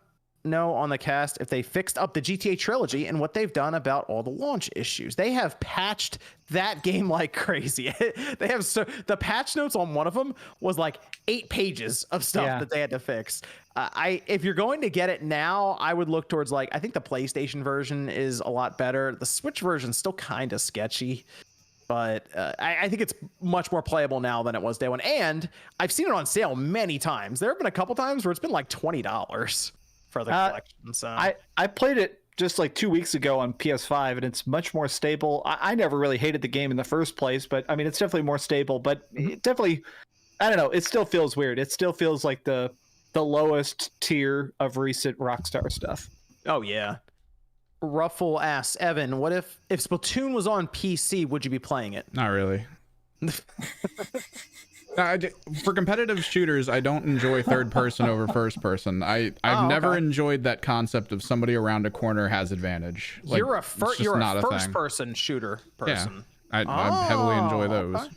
know on the cast if they fixed up the GTA trilogy and what they've done about all the launch issues? They have patched that game like crazy. They have the patch notes on one of them was like 8 pages of stuff that they had to fix. If you're going to get it now, I would look towards, like, I think the PlayStation version is a lot better. The Switch version is still kind of sketchy, but I think it's much more playable now than it was day one. And I've seen it on sale many times. There have been a couple times where it's been like $20 for the collection. So
I played it just like 2 weeks ago on PS5, and it's much more stable. I never really hated the game in the first place, but I mean, it's definitely more stable. But it definitely, I don't know, it still feels weird. It still feels like the lowest tier of recent Rockstar stuff.
Oh yeah. Ruffle asks, Evan, what if Splatoon was on PC, would you be playing it?
Not really. For competitive shooters, I don't enjoy third person over first person. I've never enjoyed that concept of somebody around a corner has advantage. Like,
you're a first person shooter person.
Yeah, I heavily enjoy those.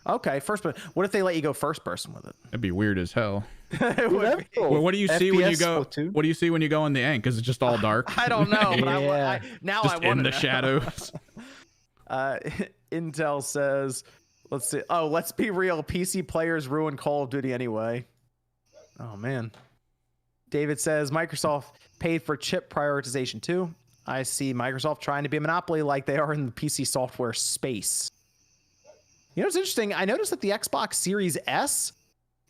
Okay, first person. What if they let you go first person with it?
That'd be weird as hell.
Well,
what do you see when you go?
Splatoon?
What do you see when you go in the ink? Is it just all dark?
I don't know, but I
just
want
in the shadows.
Intel says, let's see. Oh, let's be real. PC players ruin Call of Duty anyway. Oh man. David says Microsoft paid for chip prioritization too. I see Microsoft trying to be a monopoly like they are in the PC software space. You know what's interesting? I noticed that the Xbox Series S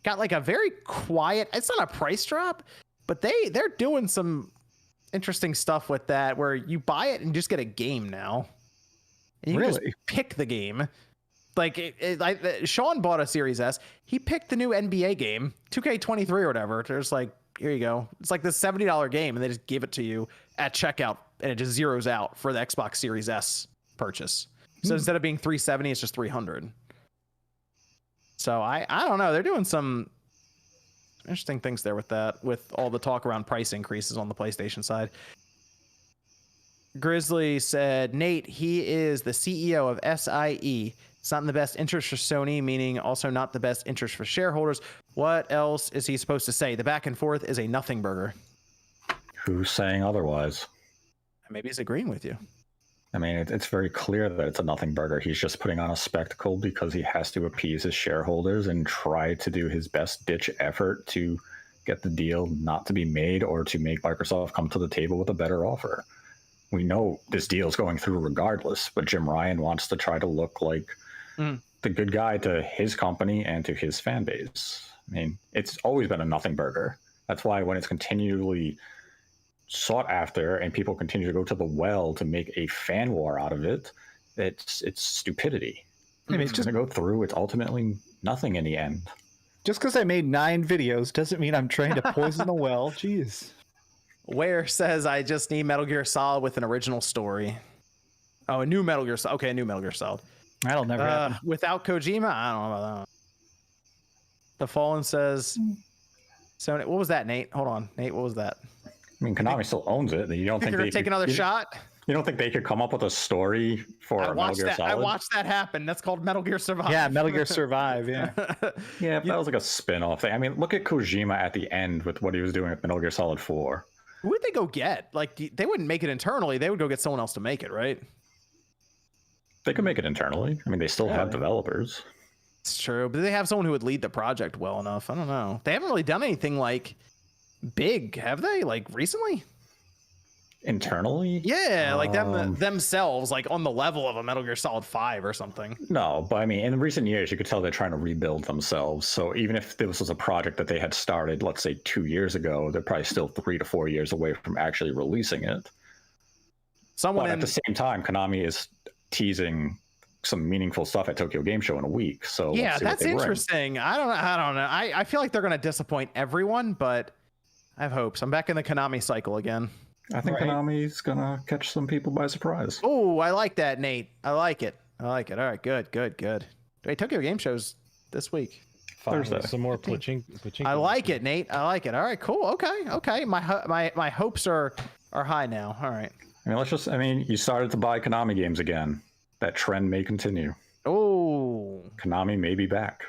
got like a very quiet, it's not a price drop, but they're doing some interesting stuff with that where you buy it and just get a game now. And you can just pick the game. Like Sean bought a Series S. He picked the new NBA game, 2K23 or whatever. There's like, here you go. It's like this $70 game, and they just give it to you at checkout, and it just zeroes out for the Xbox Series S purchase. So instead of being $370, it's just $300. So I don't know. They're doing some interesting things there with that, with all the talk around price increases on the PlayStation side. Grizzly said, Nate, he is the CEO of SIE. It's not in the best interest for Sony, meaning also not the best interest for shareholders. What else is he supposed to say? The back and forth is a nothing burger.
Who's saying otherwise?
Maybe he's agreeing with you.
I mean, it's very clear that it's a nothing burger. He's just putting on a spectacle because he has to appease his shareholders and try to do his best ditch effort to get the deal not to be made or to make Microsoft come to the table with a better offer. We know this deal is going through regardless, but Jim Ryan wants to try to look like the good guy to his company and to his fan base. I mean, it's always been a nothing burger. That's why when it's continually sought after and people continue to go to the well to make a fan war out of it, it's stupidity. I mean, it's just going to go through. It's ultimately nothing in the end.
Just because I made 9 videos doesn't mean I'm trying to poison the well. Jeez.
Where says I just need Metal Gear Solid with an original story. Oh, a new Metal Gear Solid. Okay, a new Metal Gear Solid.
That'll never happen.
Without Kojima, I don't know about that. The Fallen says, Sony. What was that, Nate? Hold on, Nate. What was that?
I mean, Konami still owns it. You don't think
You're
they
gonna take another shot?
You don't think they could come up with a story for Metal Gear Solid?
I watched that happen. That's called Metal Gear Survive.
Yeah, Metal Gear Survive. Yeah.
Yeah, that was like a spin-off thing. I mean, look at Kojima at the end with what he was doing with Metal Gear Solid 4.
Who would they go get? Like, they wouldn't make it internally. They would go get someone else to make it, right?
They could make it internally. I mean, they still have developers.
It's true, but they have someone who would lead the project well enough. I don't know. They haven't really done anything like big, have they? Like recently?
Internally?
Yeah, like themselves, like on the level of a Metal Gear Solid 5 or something.
No, but I mean, in recent years, you could tell they're trying to rebuild themselves. So even if this was a project that they had started, let's say 2 years ago, they're probably still 3 to 4 years away from actually releasing it. But at the same time, Konami is teasing some meaningful stuff at Tokyo Game Show in a week. So
yeah, that's interesting. I don't know. I feel like they're going to disappoint everyone, but I have hopes. I'm back in the Konami cycle again.
I think Konami's gonna catch some people by surprise.
Oh, I like that, Nate. I like it. All right, good. Wait, Tokyo Game Show's this week.
Thursday.
Some more Pachinko.
I like it, Nate. I like it. All right, cool. Okay. My hopes are high now. All right.
I mean, you started to buy Konami games again. That trend may continue.
Oh,
Konami may be back.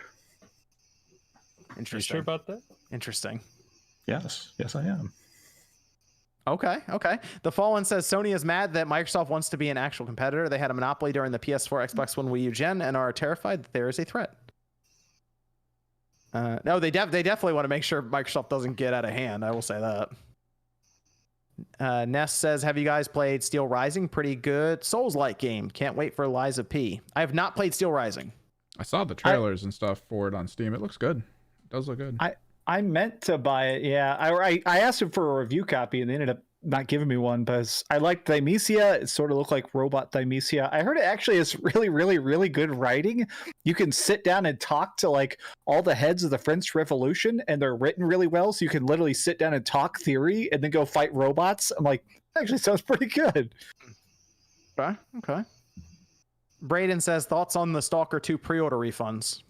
Interesting.
You sure about that?
Interesting.
Yes, I am.
Okay. The Fallen says Sony is mad that Microsoft wants to be an actual competitor. They had a monopoly during the PS4, Xbox One, Wii U gen, and are terrified that there is a threat. No, they definitely want to make sure Microsoft doesn't get out of hand. I will say that. Ness says, have you guys played Steel Rising? Pretty good Souls-like game. Can't wait for Liza P. I have not played Steel Rising.
I saw the trailers and stuff for it on Steam. It looks good. It does look good.
I meant to buy it. Yeah, I asked him for a review copy, and they ended up not giving me one because I liked Thymesia. It sort of looked like Robot Thymesia. I heard it actually is really, really, really good writing. You can sit down and talk to like all the heads of the French Revolution, and they're written really well. So you can literally sit down and talk theory, and then go fight robots. I'm like, that actually sounds pretty good.
Okay. Braden says, thoughts on the Stalker 2 pre-order refunds?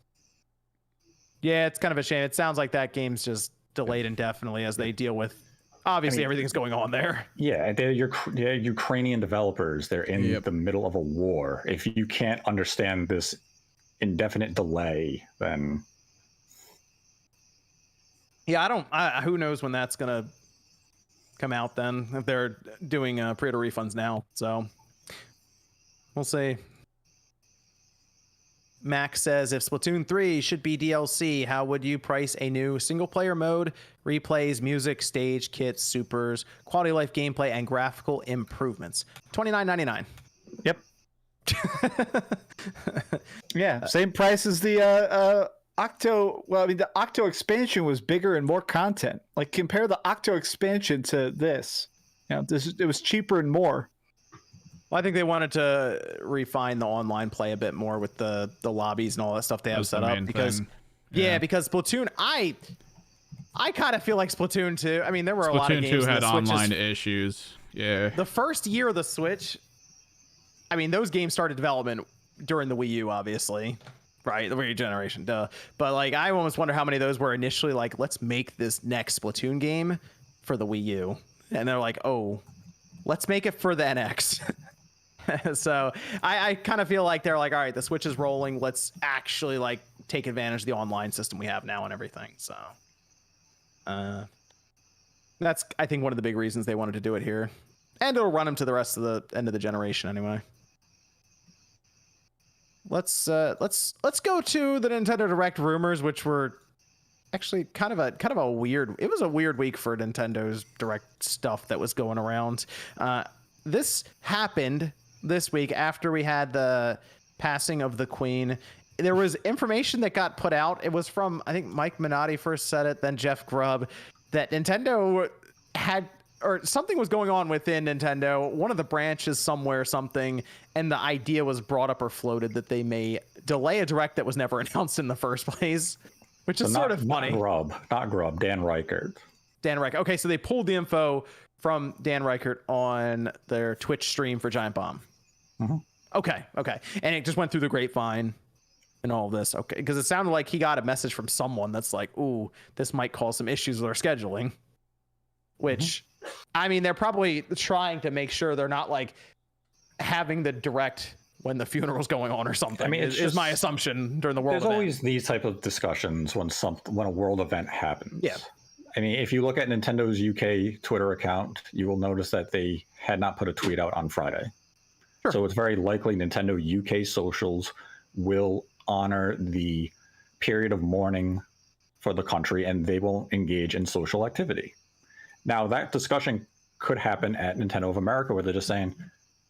Yeah, it's kind of a shame. It sounds like that game's just delayed indefinitely as they deal with, obviously, everything's going on there.
Yeah, they're Ukrainian developers. They're in the middle of a war. If you can't understand this indefinite delay, then...
Yeah, who knows when that's going to come out then, if they're doing pre-order refunds now. So, we'll see. Max says, if Splatoon 3 should be DLC, how would you price a new single-player mode, replays, music, stage, kits, supers, quality of life gameplay, and graphical improvements? $29.99.
Yep. Yeah, same price as the Octo. Well, I mean, the Octo expansion was bigger and more content. Like, compare the Octo expansion to this. You know, it was cheaper and more.
Well, I think they wanted to refine the online play a bit more with the lobbies and all that stuff they have set up because because Splatoon, I kind of feel like Splatoon 2. I mean, there were a lot of games.
Splatoon 2 had online issues. Yeah.
The first year of the Switch, I mean, those games started development during the Wii U, obviously, right? The Wii U generation, duh. But like, I almost wonder how many of those were initially like, let's make this next Splatoon game for the Wii U, and they're like, oh, let's make it for the NX. So I kind of feel like they're like, all right, the Switch is rolling. Let's actually like take advantage of the online system we have now and everything. So that's, I think, one of the big reasons they wanted to do it here, and it'll run them to the rest of the end of the generation anyway. Let's go to the Nintendo Direct rumors, which were actually kind of a weird. It was a weird week for Nintendo's Direct stuff that was going around. This happened this week after we had the passing of the Queen. There was information that got put out. It was from, I think, Mike Minotti first said it, then Jeff Grubb, that Nintendo had, or something was going on within Nintendo, one of the branches somewhere, something, and the idea was brought up or floated that they may delay a Direct that was never announced in the first place. which is sort of funny.
Not Grubb, Dan Reichert.
Dan Reichert. Okay, so they pulled the info from Dan Reichert on their Twitch stream for Giant Bomb.
Mm-hmm.
Okay. And it just went through the grapevine and all of this. Okay, because it sounded like he got a message from someone that's like, ooh, this might cause some issues with our scheduling. Which, I mean, they're probably trying to make sure they're not like having the direct when the funeral's going on or something. I mean, is my assumption during the world event.
There's always these type of discussions when a world event happens.
Yeah.
I mean, if you look at Nintendo's UK Twitter account, you will notice that they had not put a tweet out on Friday.
Sure.
So it's very likely Nintendo UK socials will honor the period of mourning for the country, and they will engage in social activity. Now, that discussion could happen at Nintendo of America, where they're just saying,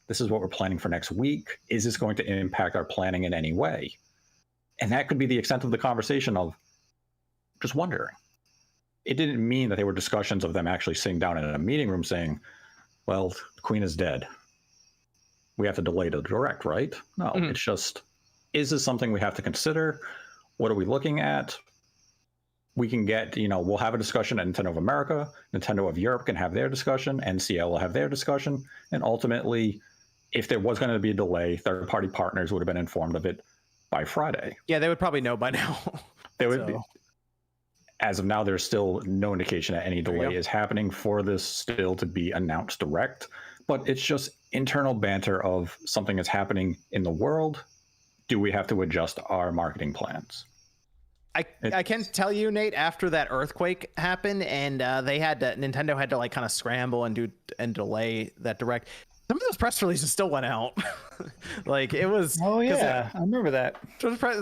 this is what we're planning for next week. Is this going to impact our planning in any way? And that could be the extent of the conversation of just wondering. It didn't mean that they were discussions of them actually sitting down in a meeting room saying, well, the Queen is dead. We have to delay the direct, right? No, It's just, is this something we have to consider? What are we looking at? We can get, we'll have a discussion at Nintendo of America. Nintendo of Europe can have their discussion. NCL will have their discussion. And ultimately, if there was going to be a delay, third-party partners would have been informed of it by Friday.
Yeah, they would probably know by now.
They would be. As of now, there's still no indication that any delay is happening for this still to be announced direct. But it's just internal banter of something that's happening in the world. Do we have to adjust our marketing plans?
I can tell you, Nate, after that earthquake happened and Nintendo had to like kind of scramble and delay that direct. Some of those press releases still went out. Like it was.
Oh yeah, I remember that.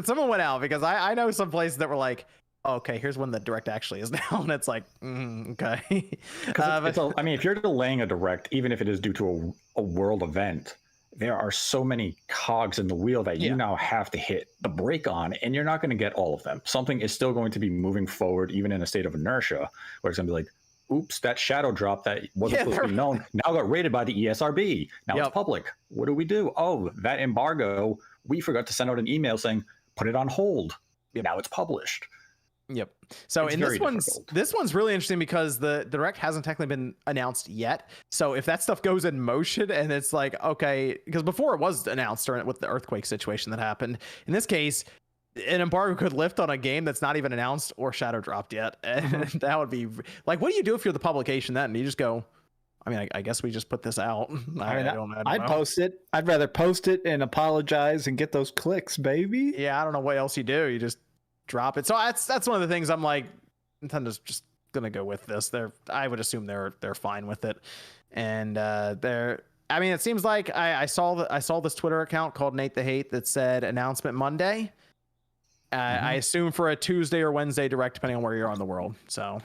Someone went out because I know some places that were like, okay, here's when the direct actually is now, and it's like, okay.
I mean, if you're delaying a direct, even if it is due to a world event, there are so many cogs in the wheel that you now have to hit the brake on, and you're not going to get all of them. Something is still going to be moving forward, even in a state of inertia, where it's going to be like, oops, that shadow drop that wasn't supposed to be known now got rated by the ESRB. Now it's public. What do we do? Oh, that embargo, we forgot to send out an email saying, put it on hold. Now it's published.
Yep. So in this one's really interesting because the direct hasn't technically been announced yet. So if that stuff goes in motion and it's like, okay, because before it was announced with the earthquake situation that happened, in this case, an embargo could lift on a game that's not even announced or shadow dropped yet. And that would be like, what do you do if you're the publication then? You just go, I mean, I guess we just put this out.
I'd post it. I'd rather post it and apologize and get those clicks, baby.
Yeah, I don't know what else you do. You just drop it. So that's one of the things I'm like, Nintendo's just gonna go with this. I would assume they're fine with it, and I mean, it seems like I saw this Twitter account called Nate the Hate that said announcement Monday. I assume for a Tuesday or Wednesday direct, depending on where you are in the world. So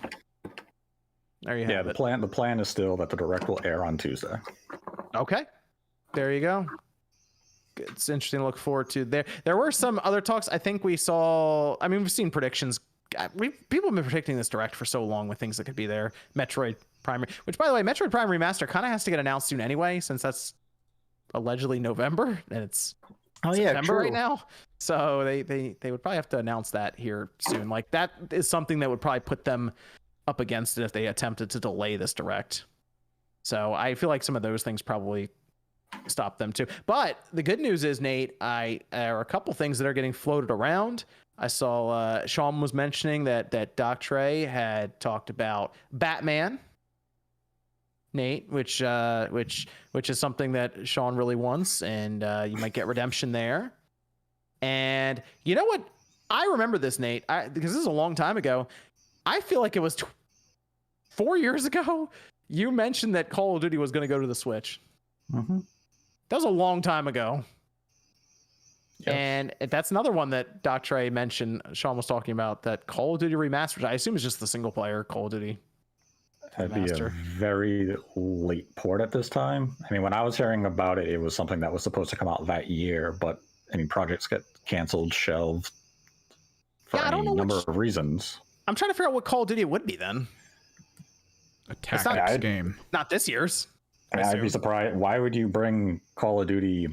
there you have it.
The plan is still that the direct will air on Tuesday.
Okay, there you go. It's interesting to look forward to. There were some other talks. I think we saw. I mean, we've seen predictions. People have been predicting this direct for so long with things that could be there. Metroid Prime, which by the way, Metroid Prime Remaster kind of has to get announced soon anyway, since that's allegedly November and it's September right now. So they would probably have to announce that here soon. Like that is something that would probably put them up against it if they attempted to delay this direct. So I feel like some of those things probably stop them too. But the good news is, Nate, there are a couple things that are getting floated around. I saw Sean was mentioning that Doc Trey had talked about Batman, Nate, which is something that Sean really wants, and you might get redemption there. And you know what? I remember this, Nate, because this is a long time ago. I feel like it was 4 years ago. You mentioned that Call of Duty was going to go to the Switch.
Mm-hmm.
That was a long time ago.
Yes.
And that's another one that Doc Trey mentioned. Sean was talking about that Call of Duty Remastered. I assume it's just the single player Call of Duty.
That'd be a very late port at this time. I mean, when I was hearing about it, it was something that was supposed to come out that year. But I mean, projects get canceled, shelved for any number of reasons.
I'm trying to figure out what Call of Duty it would be then.
A tactics game.
Not this year's.
I'd be surprised. Why would you bring Call of Duty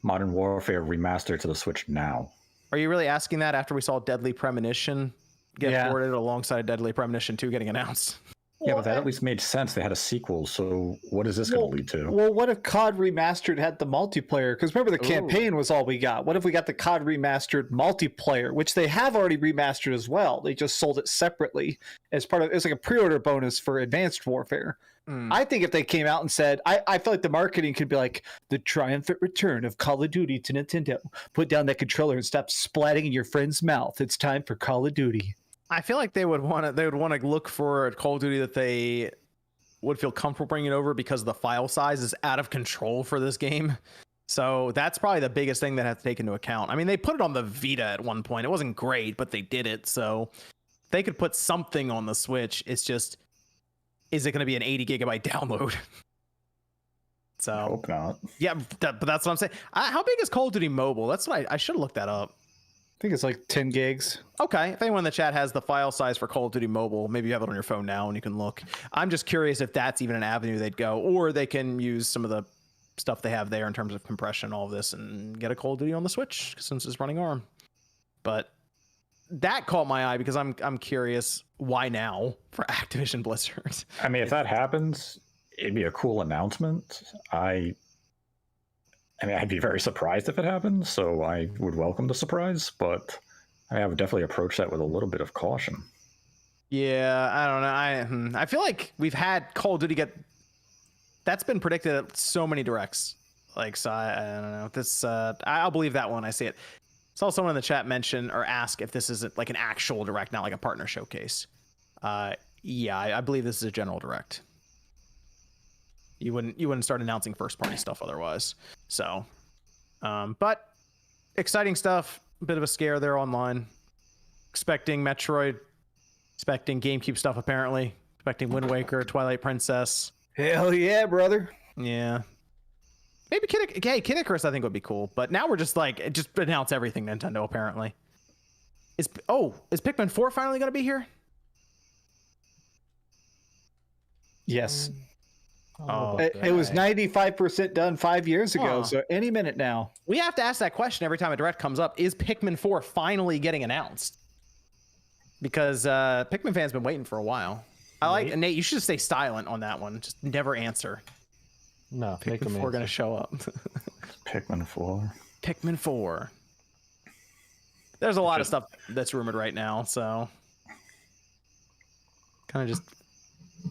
Modern Warfare Remastered to the Switch now?
Are you really asking that after we saw Deadly Premonition get ported alongside Deadly Premonition 2 getting announced.
Yeah, but that at least made sense. They had a sequel, so what is this going to lead to?
Well, what if COD Remastered had the multiplayer? Because remember, the campaign was all we got. What if we got the COD Remastered multiplayer, which they have already remastered as well? They just sold it separately as part of, it's like a pre-order bonus for Advanced Warfare. I think if they came out and said, I feel like the marketing could be like, the triumphant return of Call of Duty to Nintendo. Put down that controller and stop splatting in your friend's mouth. It's time for Call of Duty.
I feel like they would want to look for a Call of Duty that they would feel comfortable bringing over because the file size is out of control for this game. So that's probably the biggest thing that has to take into account. I mean, they put it on the Vita at one point. It wasn't great, but they did it. So they could put something on the Switch. It's just, is it going to be an 80 gigabyte download? So
I hope not.
Yeah, but that's what I'm saying. How big is Call of Duty Mobile? That's what I should have looked that up.
I think it's like 10 gigs.
Okay, if anyone in the chat has the file size for Call of Duty Mobile, maybe you have it on your phone now and you can look. I'm just curious if that's even an avenue they'd go, or they can use some of the stuff they have there in terms of compression and all of this and get a Call of Duty on the Switch since it's running ARM. But that caught my eye because I'm curious, why now for Activision Blizzard?
I mean, if that happens, it'd be a cool announcement. I mean, I'd be very surprised if it happens, so I would welcome the surprise, but I would definitely approach that with a little bit of caution.
Yeah, I don't know. I feel like we've had Call of Duty that's been predicted at so many directs. Like, so I don't know. This I'll believe that one. I see it. Saw someone in the chat mention or ask if this is like an actual direct, not like a partner showcase. Yeah, I believe this is a general direct. You wouldn't start announcing first party stuff otherwise. So, but exciting stuff. A bit of a scare there online. Expecting Metroid, expecting GameCube stuff apparently. Expecting Wind Waker, Twilight Princess.
Hell yeah, brother.
Yeah. Maybe Kid Icarus I think would be cool, but now we're just like, just announce everything Nintendo apparently. Is Pikmin 4 finally gonna be here?
Yes.
Oh,
it was 95% done 5 years ago,
Huh.
so any minute now.
We have to ask that question every time a direct comes up. Is Pikmin 4 finally getting announced? Because Pikmin fans been waiting for a while. Nate, you should just stay silent on that one. Just never answer.
No, make them
Pikmin 4 gonna show up.
Pikmin 4.
Pikmin 4. There's a lot of stuff that's rumored right now, so kind of just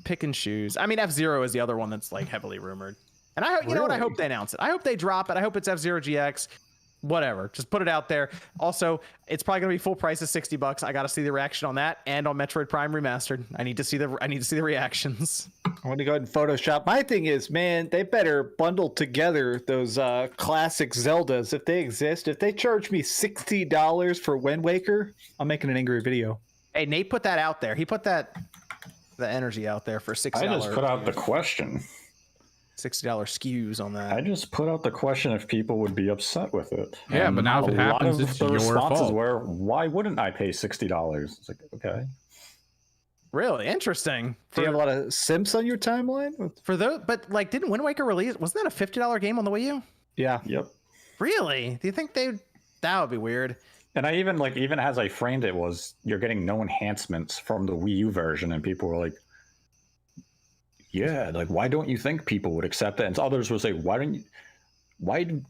pick and choose. I mean, F-Zero is the other one that's like heavily rumored. And you know what? I hope they announce it. I hope they drop it. I hope it's F-Zero GX. Whatever. Just put it out there. Also, it's probably gonna be full price of $60. I gotta see the reaction on that and on Metroid Prime Remastered. I need to see the reactions.
I want to go ahead and Photoshop. My thing is, man, they better bundle together those classic Zeldas if they exist. If they charge me $60 for Wind Waker, I'm making an angry video.
Hey, Nate put that out there. He put the energy out there for $60.
I just put out the question.
$60 SKUs on that.
I just put out the question if people would be upset with it.
Yeah,
And
but now if it
a lot
happens,
of
it's
the
your
responses
fault.
were, why wouldn't I pay $60? It's like, okay.
Really interesting.
Do you have a lot of simps on your timeline?
For those, but like, didn't Wind Waker release? Wasn't that a $50 game on the Wii U?
Yeah.
Yep.
Really? Do you think that would be weird?
And I even as I framed it was, you're getting no enhancements from the Wii U version, and people were like, yeah, like, why don't you think people would accept that? And others would say, why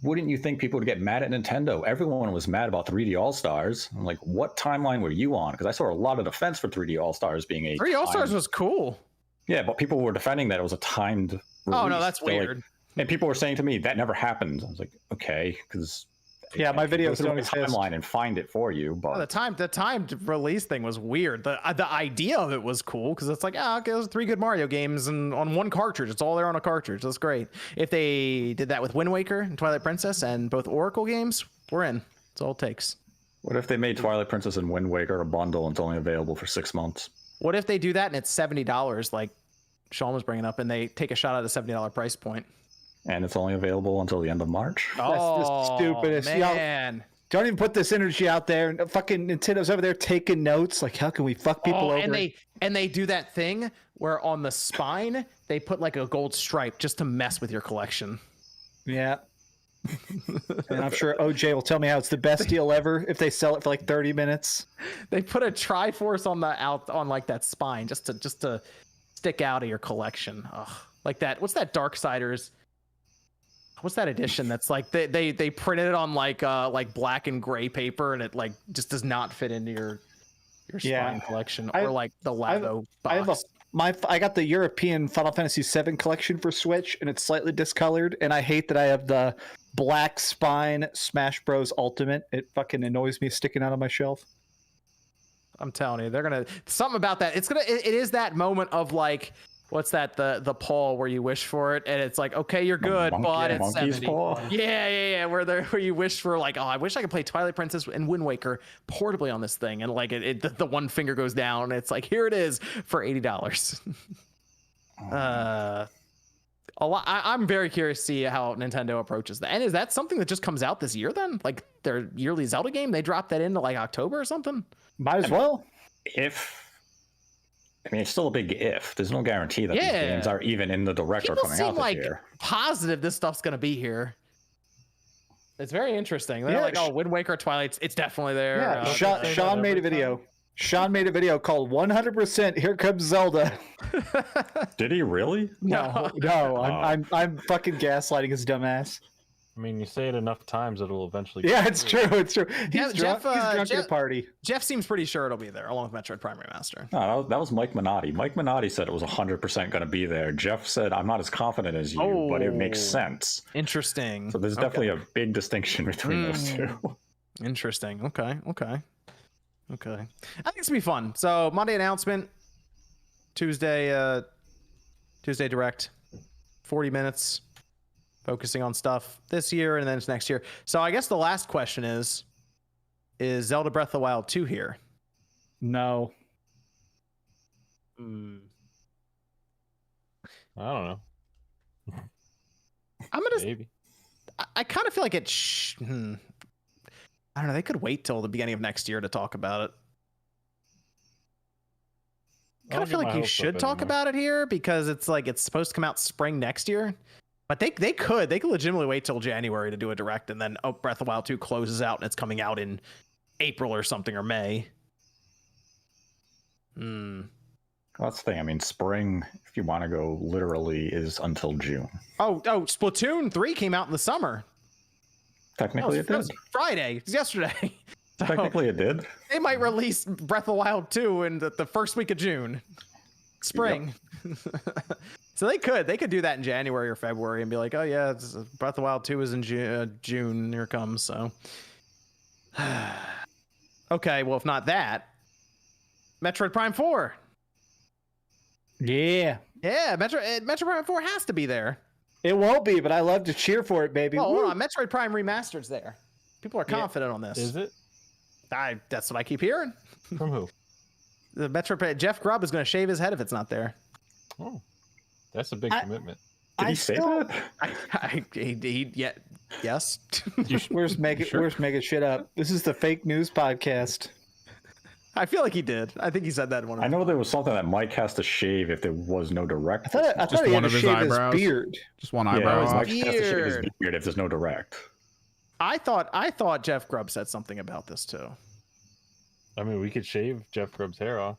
wouldn't you think people would get mad at Nintendo? Everyone was mad about 3D All-Stars. I'm like, what timeline were you on? Because I saw a lot of defense for 3D All-Stars being a
3D All-Stars was cool.
Yeah, but people were defending that it was a timed release.
Oh no, that's
They're like-
weird.
and people were saying to me, that never happened. I was like, okay, because
Yeah, my videos
go through
don't
the
exist.
timeline and find it for you. But
The timed release thing was weird. The idea of it was cool because it's like, okay, those are 3 good Mario games and on one cartridge. It's all there on a cartridge. That's great. If they did that with Wind Waker and Twilight Princess and both Oracle games, we're in. That's all it takes.
what if they made Twilight Princess and Wind Waker a bundle and it's only available for 6 months?
What if they do that and it's $70, like Sean was bringing up, and they take a shot at a $70 price point?
And it's only available until the end of March?
That's the stupidest. Y'all-
Man.
Don't even put this energy out there. And fucking Nintendo's over there taking notes. Like, how can we fuck people over?
And they do that thing where on the spine they put like a gold stripe just to mess with your collection.
Yeah. And I'm sure OJ will tell me how it's the best deal ever if they sell it for like 30 minutes.
They put a Triforce on like that spine just to stick out of your collection. Ugh. Like that. What's that Darksiders? What's that edition that's like they printed it on like black and gray paper and it like just does not fit into your spine collection, or like the Labo box.
I got the European Final Fantasy VII collection for Switch, and it's slightly discolored, and I hate that I have the black spine Smash Bros. Ultimate. It fucking annoys me sticking out on my shelf.
I'm telling you, they're gonna something about that. It is that moment of like, what's that, the paw where you wish for it, and it's like, okay, you're good, but it's 70.
Paw.
Yeah, where you wish for like, oh, I wish I could play Twilight Princess and Wind Waker portably on this thing, and like the one finger goes down, and it's like, here it is for $80. A lot. I'm very curious to see how Nintendo approaches that. And is that something that just comes out this year then? Like their yearly Zelda game, they dropped that into like October or something?
Might as well.
I mean, it's still a big if. There's no guarantee that these games are even in the direct or coming out this year.
Positive this stuff's gonna be here. It's very interesting. They're like, oh, Wind Waker, Twilight, it's definitely there.
Yeah, Sean made a video. Sean made a video called 100% Here Comes Zelda.
Did he really?
No. I'm fucking gaslighting his dumbass.
I mean, you say it enough times, it'll eventually.
Yeah, it's true. It's true. He's
Jeff,
drunk at a party.
Jeff seems pretty sure it'll be there, along with Metroid Prime Remaster.
No, that was Mike Minotti. Mike Minotti said it was 100% going to be there. Jeff said, I'm not as confident as you, but it makes sense.
Interesting.
So there's definitely a big distinction between those two.
Interesting. Okay. I think it's gonna be fun. So Monday announcement, Tuesday Direct, 40 minutes. Focusing on stuff this year and then it's next year. So I guess the last question is Zelda Breath of the Wild 2 here?
No.
I don't know.
I'm gonna.
Maybe.
I kind of feel like it. I don't know. They could wait till the beginning of next year to talk about it. Kind of feel like you should talk about it here because it's like it's supposed to come out spring next year. But they could legitimately wait till January to do a direct, and then Breath of the Wild 2 closes out and it's coming out in April or something, or May.
Well, that's the thing. I mean, spring, if you want to go literally, is until June.
Oh, Splatoon 3 came out in the summer.
Technically, it did.
Friday. It was yesterday. So
technically, it did.
They might release Breath of the Wild 2 in the first week of June. Spring. Yep. So they could do that in January or February and be like, oh yeah, Breath of the Wild 2 is in June. Here it comes. So, okay. Well, if not that, Metroid Prime 4.
Yeah.
Metroid Prime 4 has to be there.
It won't be, but I love to cheer for it, baby.
Well, hold on. Metroid Prime Remastered's there. People are confident on this.
Is it?
That's what I keep hearing.
From who?
The Metroid Jeff Grubb is going to shave his head if it's not there.
Oh, that's a big commitment.
Did he say that?
Yes.
Where's making shit up? This is the fake news podcast.
I feel like he did. I think he said that in one of
I know there was something that Mike has to shave if there was no direct.
I thought he had to shave his beard.
Just one eyebrow.
Yeah, Mike has to shave his beard if there's no direct.
I thought Jeff Grubb said something about this too.
I mean, we could shave Jeff Grubb's hair off.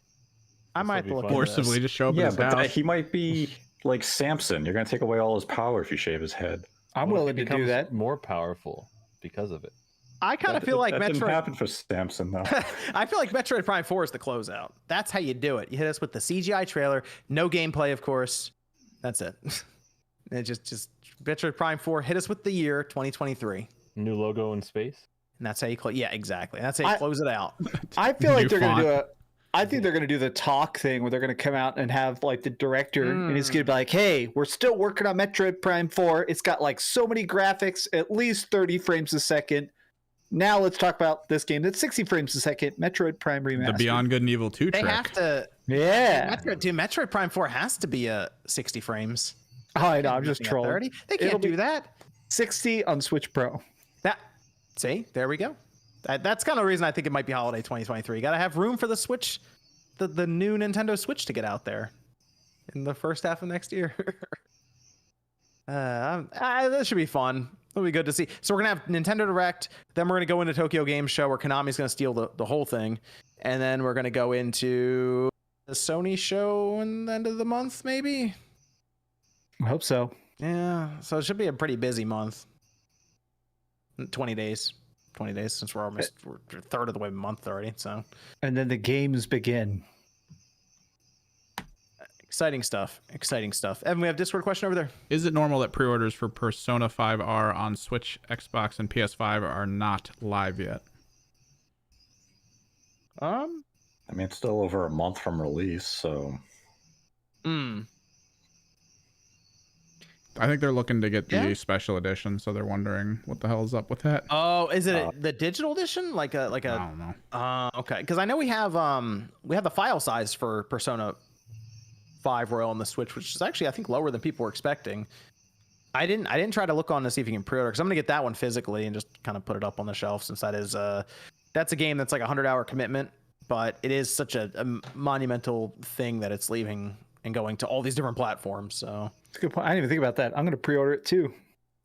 I might look
forcibly just show up in his
but
house.
He might be like Samson. You're going to take away all his power if you shave his head.
I'm willing to do that.
More powerful because of it.
I kind of feel like
that
Metroid
didn't happen for Samson though.
I feel like Metroid Prime 4 is the closeout. That's how you do it. You hit us with the CGI trailer, no gameplay, of course. That's it. And just Metroid Prime 4 hit us with the year 2023.
New logo in space.
And that's how you close. Yeah, exactly. That's how you close it out.
I feel like they're gonna do I think they're gonna do the talk thing where they're gonna come out and have like the director and he's gonna be like, "Hey, we're still working on Metroid Prime 4. It's got like so many graphics, at least 30 frames a second. Now let's talk about this game that's 60 frames a second, Metroid Prime Remastered."
The Beyond Good and Evil 2
They
trick.
have to.
Yeah.
Metroid Prime 4 has to be 60 frames.
Oh, I know. I'm just trolling.
30. They can't do that.
60 on Switch Pro.
See, there we go. That's kind of the reason I think it might be holiday 2023. Got to have room for the Switch, the new Nintendo Switch to get out there in the first half of next year. This should be fun. It'll be good to see. So we're gonna have Nintendo Direct, then we're gonna go into Tokyo Game Show where Konami's gonna steal the whole thing, and then we're gonna go into the Sony show in the end of the month, maybe.
I hope so.
Yeah, so it should be a pretty busy month. 20 days since we're a third of the way month already. So,
and then the games begin.
Exciting stuff. Evan, we have Discord question over there.
Is it normal that pre-orders for Persona 5R on Switch, Xbox, and PS5 are not live yet?
I mean, it's still over a month from release, so.
I think they're looking to get the special edition, so they're wondering what the hell is up with that.
Oh, is it the digital edition? Like a
I don't know.
Okay, because I know we have the file size for Persona 5 Royal on the Switch, which is actually I think lower than people were expecting. I didn't try to look on to see if you can pre-order because I'm gonna get that one physically and just kind of put it up on the shelf since that's a game that's like a 100-hour commitment, but it is such a monumental thing that it's leaving and going to all these different platforms. So
That's a good point. I didn't even think about that. I'm going to pre-order it too,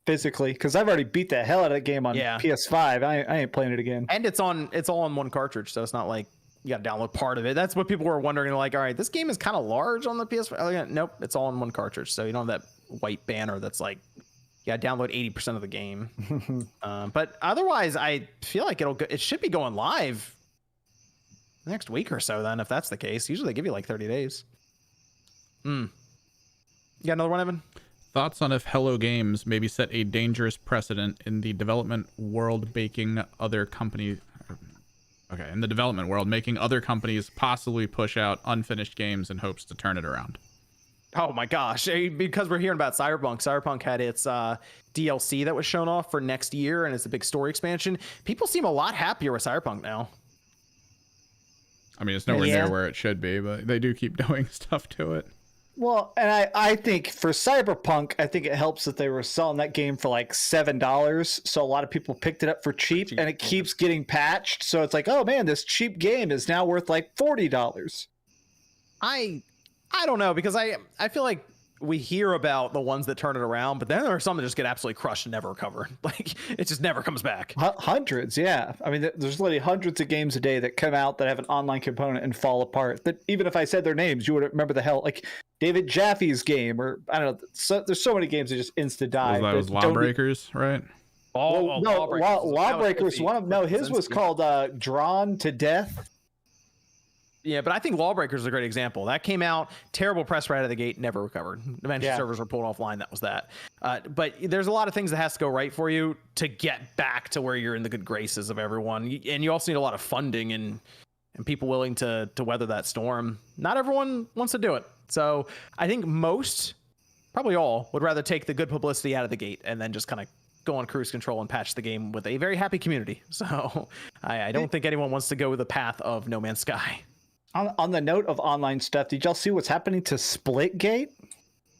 physically, because I've already beat the hell out of that game on PS5. I ain't playing it again.
And it's all on one cartridge, so it's not like you got to download part of it. That's what people were wondering. Like, all right, this game is kind of large on the PS5. Oh, yeah, nope, it's all on one cartridge, so you don't have that white banner that's like, yeah, download 80% of the game. But otherwise, I feel like it should be going live next week or so. Then, if that's the case, usually they give you like 30 days. You got another one, Evan?
Thoughts on if Hello Games maybe set a dangerous precedent in the development world, making other companies making other companies possibly push out unfinished games in hopes to turn it around.
Oh my gosh, because we're hearing about Cyberpunk. Cyberpunk had its DLC that was shown off for next year, and it's a big story expansion. People seem a lot happier with Cyberpunk now.
I mean, it's nowhere near where it should be, but they do keep doing stuff to it.
Well, and I think for Cyberpunk, I think it helps that they were selling that game for like $7. So a lot of people picked it up for cheap and it keeps getting patched. So it's like, oh man, this cheap game is now worth like $40.
I don't know, because I feel like we hear about the ones that turn it around, but then there are some that just get absolutely crushed and never recover. Like, it just never comes back.
Hundreds, yeah. I mean, there's literally hundreds of games a day that come out that have an online component and fall apart. That even if I said their names, you would remember the hell. Like David Jaffe's game, or I don't know. There's so many games that just insta die.
That was Lawbreakers, right?
No, Lawbreakers. His was called Drawn to Death.
Yeah, but I think Lawbreakers is a great example. That came out, terrible press right out of the gate, never recovered. Eventually servers were pulled offline, that was that. But there's a lot of things that has to go right for you to get back to where you're in the good graces of everyone. And you also need a lot of funding and people willing to weather that storm. Not everyone wants to do it. So I think most, probably all, would rather take the good publicity out of the gate and then just kind of go on cruise control and patch the game with a very happy community. So I don't think anyone wants to go the path of No Man's Sky.
On the note of online stuff, did y'all see what's happening to Splitgate?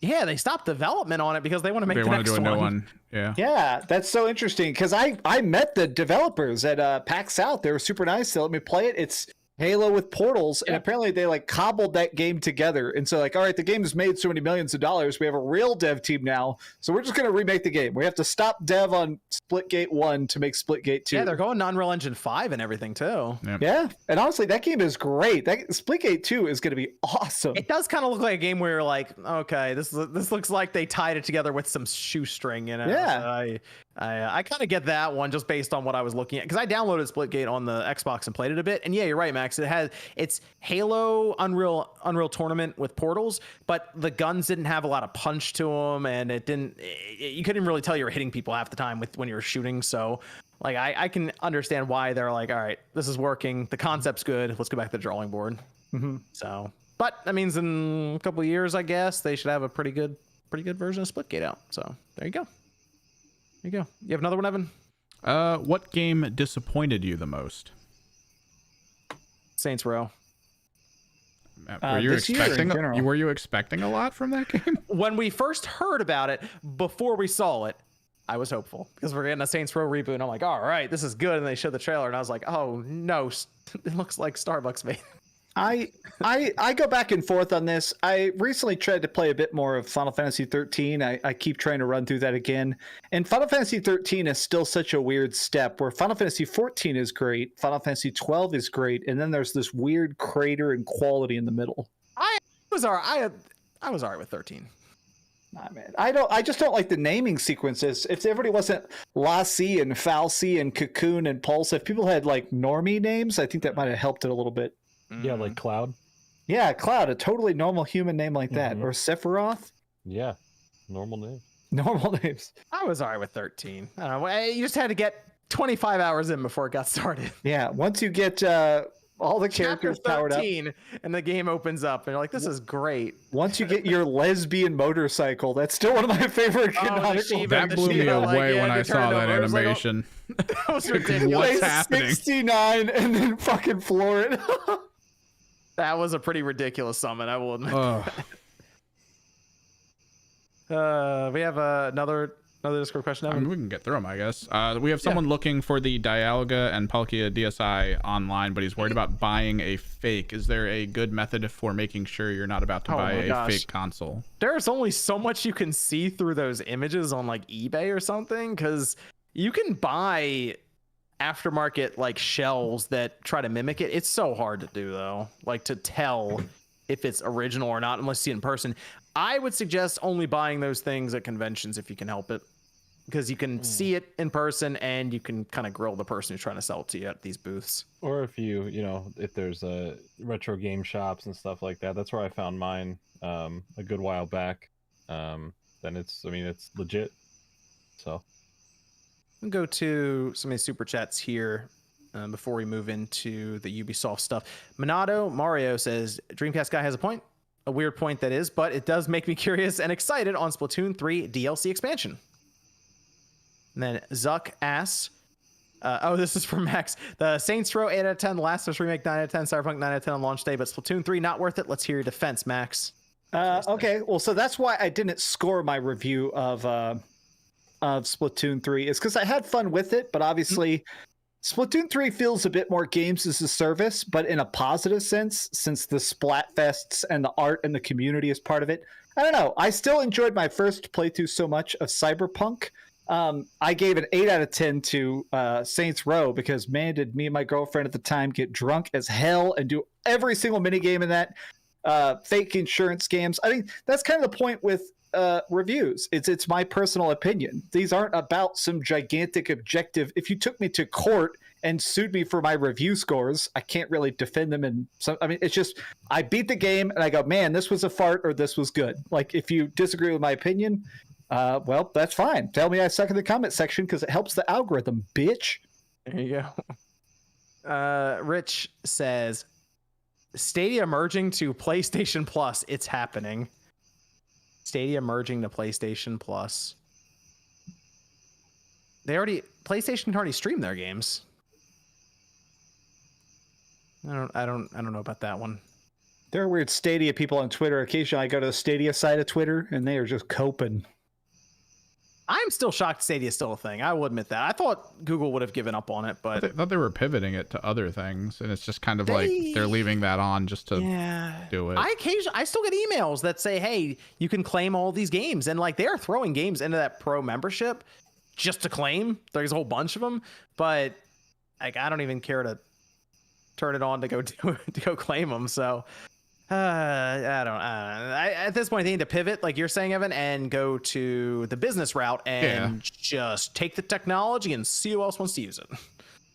Yeah, they stopped development on it because they want to make the next one.
New one.
Yeah, that's so interesting because I met the developers at PAX South. They were super nice. They let me play it. It's Halo with portals, and apparently they like cobbled that game together. And so like, all right, the game has made so many millions of dollars. We have a real dev team now, so we're just going to remake the game. We have to stop dev on Splitgate 1 to make Splitgate 2.
Yeah, they're going to Unreal Engine 5 and everything too.
Yep.
Yeah, and honestly, that game is great. That Splitgate 2 is going to be awesome.
It does kind of look like a game where you're like, okay, this looks like they tied it together with some shoestring, you know?
Yeah.
I kind of get that one just based on what I was looking at, because I downloaded Splitgate on the Xbox and played it a bit, and yeah, you're right, Max. It's Halo Unreal Tournament with portals, but the guns didn't have a lot of punch to them, and you couldn't really tell you were hitting people half the time when you were shooting. So like I can understand why they're like, all right, this is working, the concept's good, let's go back to the drawing board. So, but that means in a couple of years, I guess they should have a pretty good version of Splitgate out. So there you go. You have another one, Evan?
What game disappointed you the most?
Saints Row.
Were you expecting a lot from that game?
When we first heard about it, before we saw it, I was hopeful because we're getting a Saints Row reboot. And I'm like, all right, this is good. And they showed the trailer, and I was like, oh no, it looks like Starbucks made.
I go back and forth on this. I recently tried to play a bit more of Final Fantasy 13. I keep trying to run through that again. And Final Fantasy 13 is still such a weird step where Final Fantasy 14 is great, Final Fantasy 12 is great, and then there's this weird crater in quality in the middle.
I was all right with 13.
Nah, man. I just don't like the naming sequences. If everybody wasn't Lassie and Falsey and Cocoon and Pulse, if people had like normie names, I think that might have helped it a little bit.
Yeah, like Cloud.
Yeah, Cloud, a totally normal human name like that. Or Sephiroth.
Yeah, normal name.
Normal names.
I was all right with 13. I don't know. You just had to get 25 hours in before it got started.
Yeah, once you get all the characters powered up,
and the game opens up, and you're like, "This is great."
Once you get your lesbian motorcycle, that's still one of my favorite canonical.
That blew me away when I saw that animation.
That was ridiculous.
What's happening?
69 and then fucking floor it.
That was a pretty ridiculous summon, I will admit. We have another Discord question.
I mean, we can get through them, I guess. We have someone looking for the Dialga and Palkia DSi online, but he's worried about buying a fake. Is there a good method for making sure you're not about to buy a fake console?
There's only so much you can see through those images on like eBay or something, because you can buy aftermarket like shells that try to mimic it. It's so hard to do though, like to tell if it's original or not unless you see it in person. I would suggest only buying those things at conventions if you can help it, because you can see it in person and you can kind of grill the person who's trying to sell it to you at these booths.
Or if if there's retro game shops and stuff like that. That's where I found mine a good while back. Then it's legit. So
We'll go to some of these super chats here before we move into the Ubisoft stuff. Minato Mario says, Dreamcast guy has a point. A weird point that is, but it does make me curious and excited on Splatoon 3 DLC expansion. And then Zuck asks, this is from Max. The Saints Row 8 out of 10, The Last of Us Remake 9 out of 10, Cyberpunk 9 out of 10 on launch day, but Splatoon 3 not worth it. Let's hear your defense, Max.
Okay, well, so that's why I didn't score my review of Splatoon 3, is because I had fun with it, but obviously Splatoon 3 feels a bit more games as a service, but in a positive sense, since the Splatfests and the art and the community is part of it. I don't know. I still enjoyed my first playthrough so much of Cyberpunk. I gave an 8 out of 10 to Saints Row because, man, did me and my girlfriend at the time get drunk as hell and do every single minigame in that. Fake insurance scams. I mean, that's kind of the point with reviews. It's my personal opinion. These aren't about some gigantic objective. If you took me to court and sued me for my review scores, I can't really defend them. And it's just, I beat the game and I go, man, this was a fart or this was good. Like, if you disagree with my opinion, well, that's fine. Tell me I suck in the comment section because it helps the algorithm, bitch.
There you go. Rich says, Stadia merging to PlayStation Plus. It's happening. Stadia merging to PlayStation Plus. PlayStation can already stream their games. I don't know about that one.
There are weird Stadia people on Twitter. Occasionally I go to the Stadia side of Twitter and they are just coping.
I'm still shocked Stadia is still a thing. I will admit that. I thought Google would have given up on it, but
I thought they were pivoting it to other things, and it's just kind of like they're leaving that on just to do it.
I still get emails that say, "Hey, you can claim all these games," and like they're throwing games into that pro membership just to claim. There's a whole bunch of them, but like I don't even care to turn it on to go claim them. So. At this point, they need to pivot, like you're saying, Evan, and go to the business route and just take the technology and see who else wants to use it.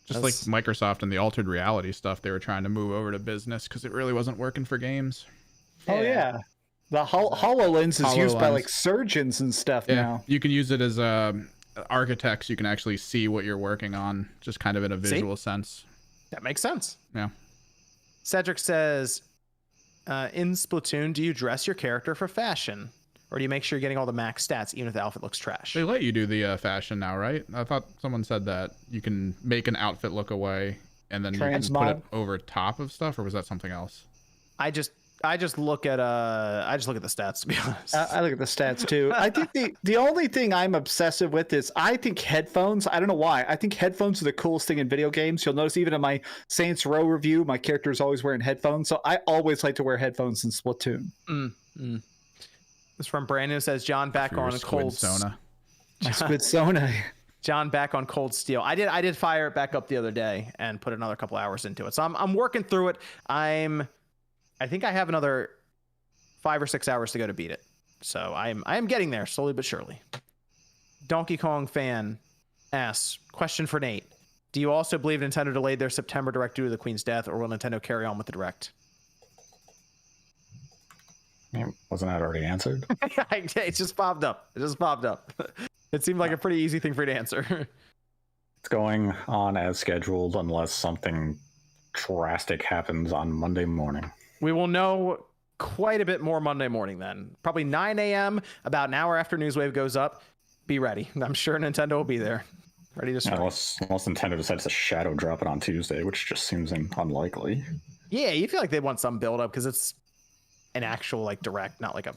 Just like Microsoft and the altered reality stuff, they were trying to move over to business because it really wasn't working for games.
Oh yeah, the HoloLens is used by like surgeons and stuff now.
You can use it as architects. You can actually see what you're working on, just kind of in a visual sense.
That makes sense.
Yeah.
Cedric says, in Splatoon, do you dress your character for fashion, or do you make sure you're getting all the max stats even if the outfit looks trash?
They let you do the fashion now, right? I thought someone said that you can make an outfit look away and then you can put it over top of stuff, or was that something else?
I just I just look at the stats, to be honest.
I look at the stats too. I think the only thing I'm obsessive with is I think headphones. I don't know why. I think headphones are the coolest thing in video games. You'll notice even in my Saints Row review, my character is always wearing headphones. So I always like to wear headphones in Splatoon.
This from Brandon, says John back on cold
Sona.
Squid Sona.
John back on Cold Steel. I did fire it back up the other day and put another couple hours into it. So I'm working through it. I think I have another 5 or 6 hours to go to beat it. So I am getting there slowly but surely. Donkey Kong fan asks, question for Nate. Do you also believe Nintendo delayed their September Direct due to the Queen's death, or will Nintendo carry on with the Direct?
Wasn't that already answered?
It just popped up. It seemed like a pretty easy thing for you to answer.
It's going on as scheduled unless something drastic happens on Monday morning.
We will know quite a bit more Monday morning then. Probably 9 a.m., about an hour after Newswave goes up. Be ready. I'm sure Nintendo will be there. Ready to strike.
Unless Nintendo decides to shadow drop it on Tuesday, which just seems unlikely.
Yeah, you feel like they want some build up because it's an actual like direct, not like a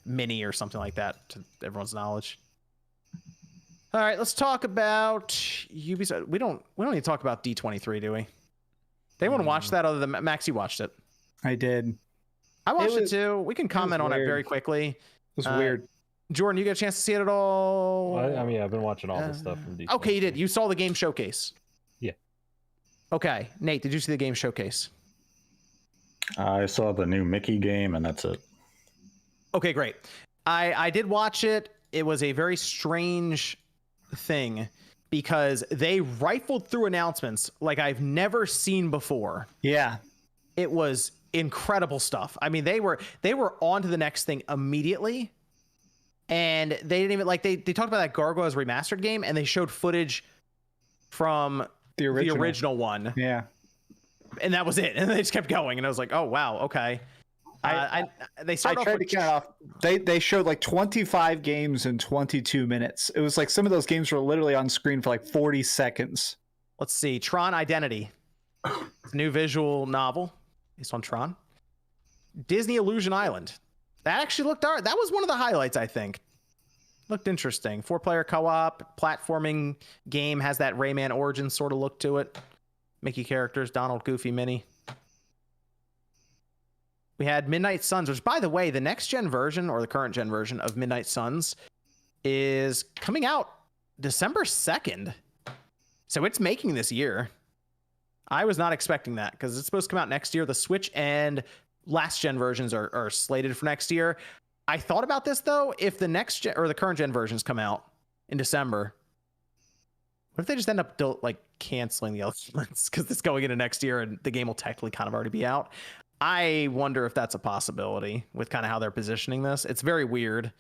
mini or something like that, to everyone's knowledge. All right, let's talk about Ubisoft. We don't need to talk about D23, do we? They want to watch that other than Max, you watched it.
I did.
I watched it too. We can comment on it very quickly.
It was weird.
Jordan, you get a chance to see it at all?
I mean, I've been watching all this stuff from D23.
Okay, you did. You saw the game showcase.
Yeah.
Okay, Nate, did you see the game showcase?
I saw the new Mickey game, and that's it.
Okay, great. I did watch it. It was a very strange thing because they rifled through announcements like I've never seen before.
Yeah.
It was incredible stuff. I mean, they were on to the next thing immediately. And they didn't even like they talked about that Gargoyles remastered game, and they showed footage from the original one.
Yeah.
And that was it. And they just kept going. And I was like, oh wow, okay. They started
tried to count off. They showed like 25 games in 22 minutes. It was like some of those games were literally on screen for like 40 seconds.
Let's see. Tron Identity. New visual novel based on Tron. Disney Illusion Island. That actually looked art. That was one of the highlights, I think. Looked interesting. 4-player co-op, platforming game, has that Rayman Origins sort of look to it. Mickey characters, Donald, Goofy, Minnie. We had Midnight Suns, which, by the way, the next gen version or the current gen version of Midnight Suns is coming out December 2nd. So it's making this year. I was not expecting that because it's supposed to come out next year. The Switch and last gen versions are slated for next year. I thought about this though. If the next gen or the current gen versions come out in December, what if they just end up like canceling the other ones because it's going into next year and the game will technically kind of already be out? I wonder if that's a possibility with kind of how they're positioning this. It's very weird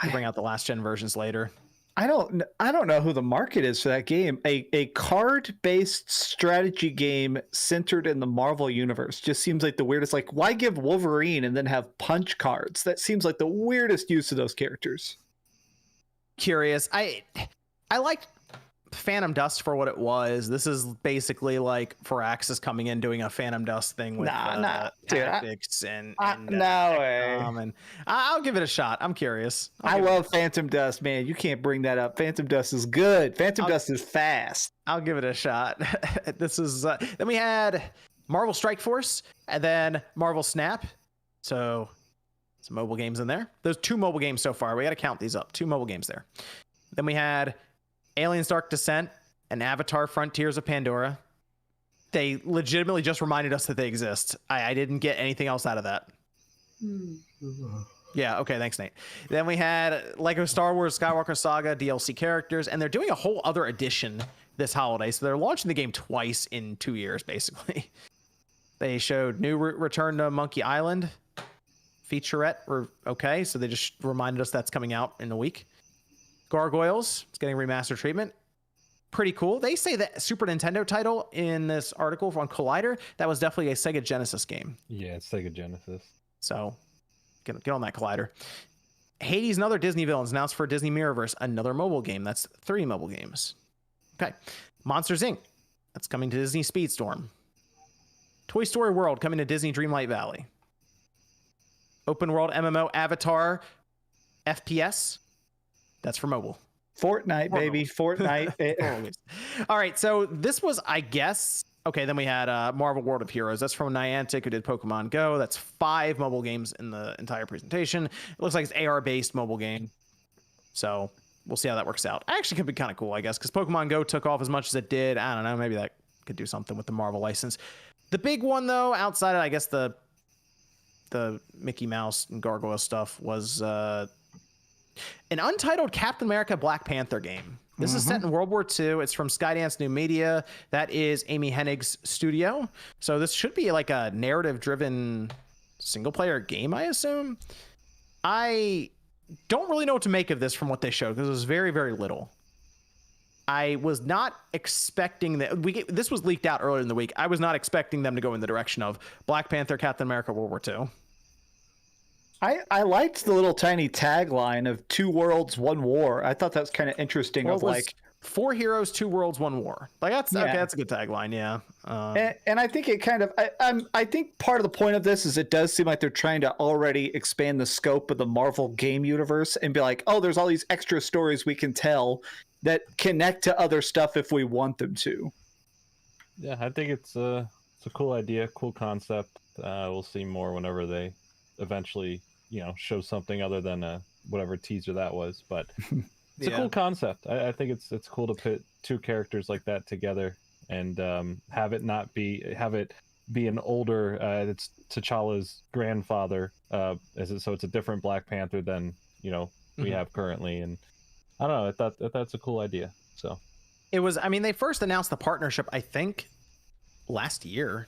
to bring out the last gen versions later.
I don't know who the market is for that game. A card-based strategy game centered in the Marvel universe just seems like the weirdest. Like, why give Wolverine and then have punch cards? That seems like the weirdest use of those characters.
Curious. I liked Phantom Dust for what it was. This is basically like Firaxis coming in doing a Phantom Dust thing with tactics and
no way.
And I'll give it a shot. I'm curious.
I love Phantom Dust, man. You can't bring that up. Phantom Dust is good. Phantom Dust is fast.
I'll give it a shot. This is then we had Marvel Strike Force and then Marvel Snap. So some mobile games in there. Those 2 mobile games so far. We got to count these up. 2 mobile games there. Then we had Aliens Dark Descent and Avatar Frontiers of Pandora. They legitimately just reminded us that they exist. I didn't get anything else out of that. Yeah, okay, thanks, Nate. Then we had Lego Star Wars Skywalker Saga DLC characters, and they're doing a whole other edition this holiday. So they're launching the game twice in 2 years, basically. They showed new Return to Monkey Island featurette. Okay, so they just reminded us that's coming out in a week. Gargoyles, it's getting remastered treatment. Pretty cool. They say that Super Nintendo title in this article on Collider, that was definitely a Sega Genesis game.
Yeah, it's Sega Genesis.
So get on that Collider. Hades and other Disney villains announced for Disney Mirrorverse, another mobile game. That's 3 mobile games. Okay. Monsters Inc. That's coming to Disney Speedstorm. Toy Story World coming to Disney Dreamlight Valley. open world MMO Avatar FPS. That's for mobile.
Fortnite, baby. Fortnite.
All right, so this was, I guess, okay, then we had Marvel World of Heroes. That's from Niantic, who did Pokemon Go. That's 5 mobile games in the entire presentation. It looks like it's AR-based mobile game. So we'll see how that works out. Actually could be kind of cool, I guess, because Pokemon Go took off as much as it did. I don't know, maybe that could do something with the Marvel license. The big one, though, outside of, I guess, the Mickey Mouse and Gargoyle stuff was an untitled Captain America Black Panther game. This is set in World War II. It's from Skydance New Media. That is Amy Hennig's studio. So this should be like a narrative-driven single-player game, I assume. I don't really know what to make of this from what they showed, because it was very, very little. I was not expecting that. This was leaked out earlier in the week. I was not expecting them to go in the direction of Black Panther, Captain America, World War II.
I liked the little tiny tagline of 2 worlds, 1 war. I thought that was kind of interesting.
Well,
of like
4 heroes, 2 worlds, 1 war. Like that's okay. That's a good tagline. Yeah.
And I think it kind of, I think part of the point of this is it does seem like they're trying to already expand the scope of the Marvel game universe and be like, oh, there's all these extra stories we can tell that connect to other stuff if we want them to.
Yeah, I think it's a cool idea, cool concept. We'll see more whenever they eventually, show something other than whatever teaser that was. But it's a cool concept. I think it's cool to put 2 characters like that together and have it be an older. It's T'Challa's grandfather. So it's a different Black Panther than we have currently. And I don't know. I thought that's a cool idea. So
it was. I mean, they first announced the partnership, I think, last year.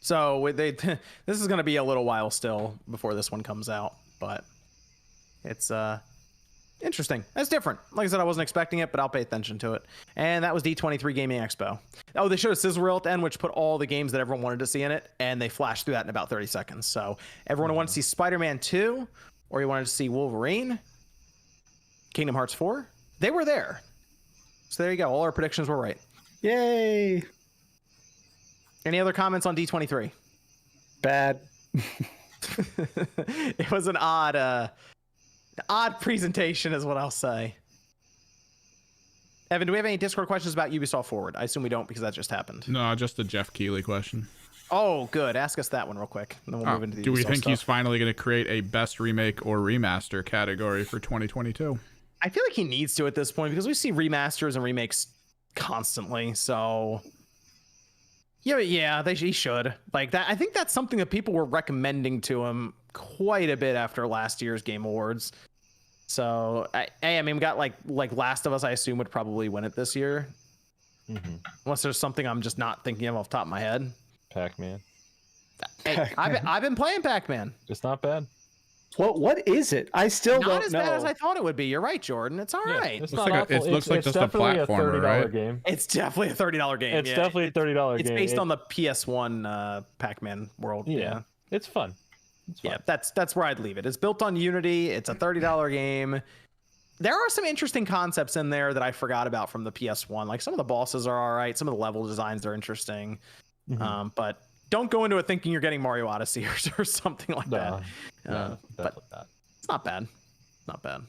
So this is going to be a little while still before this one comes out, but it's interesting. It's different. Like I said, I wasn't expecting it, but I'll pay attention to it. And that was D23 Gaming Expo. Oh, they showed a sizzle reel at the end, which put all the games that everyone wanted to see in it, and they flashed through that in about 30 seconds. So everyone who wanted to see Spider-Man 2, or you wanted to see Wolverine, Kingdom Hearts 4, they were there. So there you go. All our predictions were right.
Yay!
Any other comments on D23?
Bad.
It was an odd presentation is what I'll say. Evan, do we have any Discord questions about Ubisoft Forward? I assume we don't because that just happened.
No, just a Jeff Keighley question.
Oh, good. Ask us that one real quick. And then we'll move into the
Do we
Ubisoft
think
stuff.
he's finally going to create a best remake or remaster category for 2022?
I feel like he needs to at this point because we see remasters and remakes constantly. So yeah, he should. Like that. I think that's something that people were recommending to him quite a bit after last year's Game Awards. So I mean, we got like Last of Us. I assume would probably win it this year, unless there's something I'm just not thinking of off the top of my head.
Pac-Man.
Hey, I've been playing Pac-Man.
It's not bad.
What is it? I still
Not
don't
as
know.
bad as I thought it would be. You're right, Jordan. It's all right.
It's
Looks
not
like
awful.
it looks like
it's
just a
definitely
platformer,
$30
right?
game.
It's definitely a $30 game.
It's definitely a $30 game.
It's based on the PS1 Pac-Man world. Yeah.
It's fun.
Yeah, that's where I'd leave it. It's built on Unity. It's a $30 game. There are some interesting concepts in there that I forgot about from the PS1. Like some of the bosses are all right. Some of the level designs are interesting. But don't go into it thinking you're getting Mario Odyssey or something like that. But it's not bad. Not bad.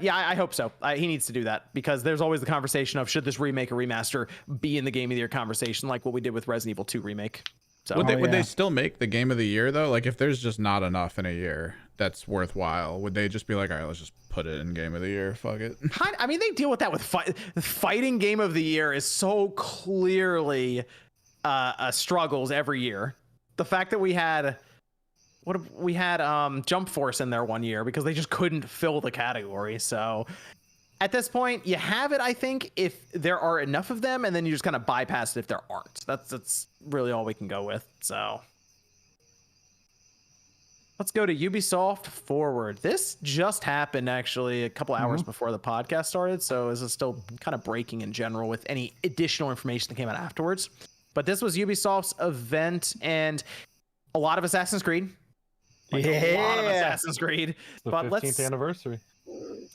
Yeah, I hope so. He needs to do that because there's always the conversation of should this remake or remaster be in the Game of the Year conversation, like what we did with Resident Evil 2 remake. So
Would they still make the Game of the Year though? Like if there's just not enough in a year that's worthwhile, would they just be like, all right, let's just put it in Game of the Year? Fuck it.
I mean, they deal with that with fighting. Game of the Year is so clearly struggles every year. The fact that we had Jump Force in there one year because they just couldn't fill the category. So at this point, you have it, I think, if there are enough of them, and then you just kind of bypass it if there aren't. That's really all we can go with. So let's go to Ubisoft Forward. This just happened actually a couple hours before the podcast started, so this is still kind of breaking in general with any additional information that came out afterwards. But this was Ubisoft's event, and a lot of Assassin's Creed. A lot of Assassin's Creed.
The
but
15th anniversary.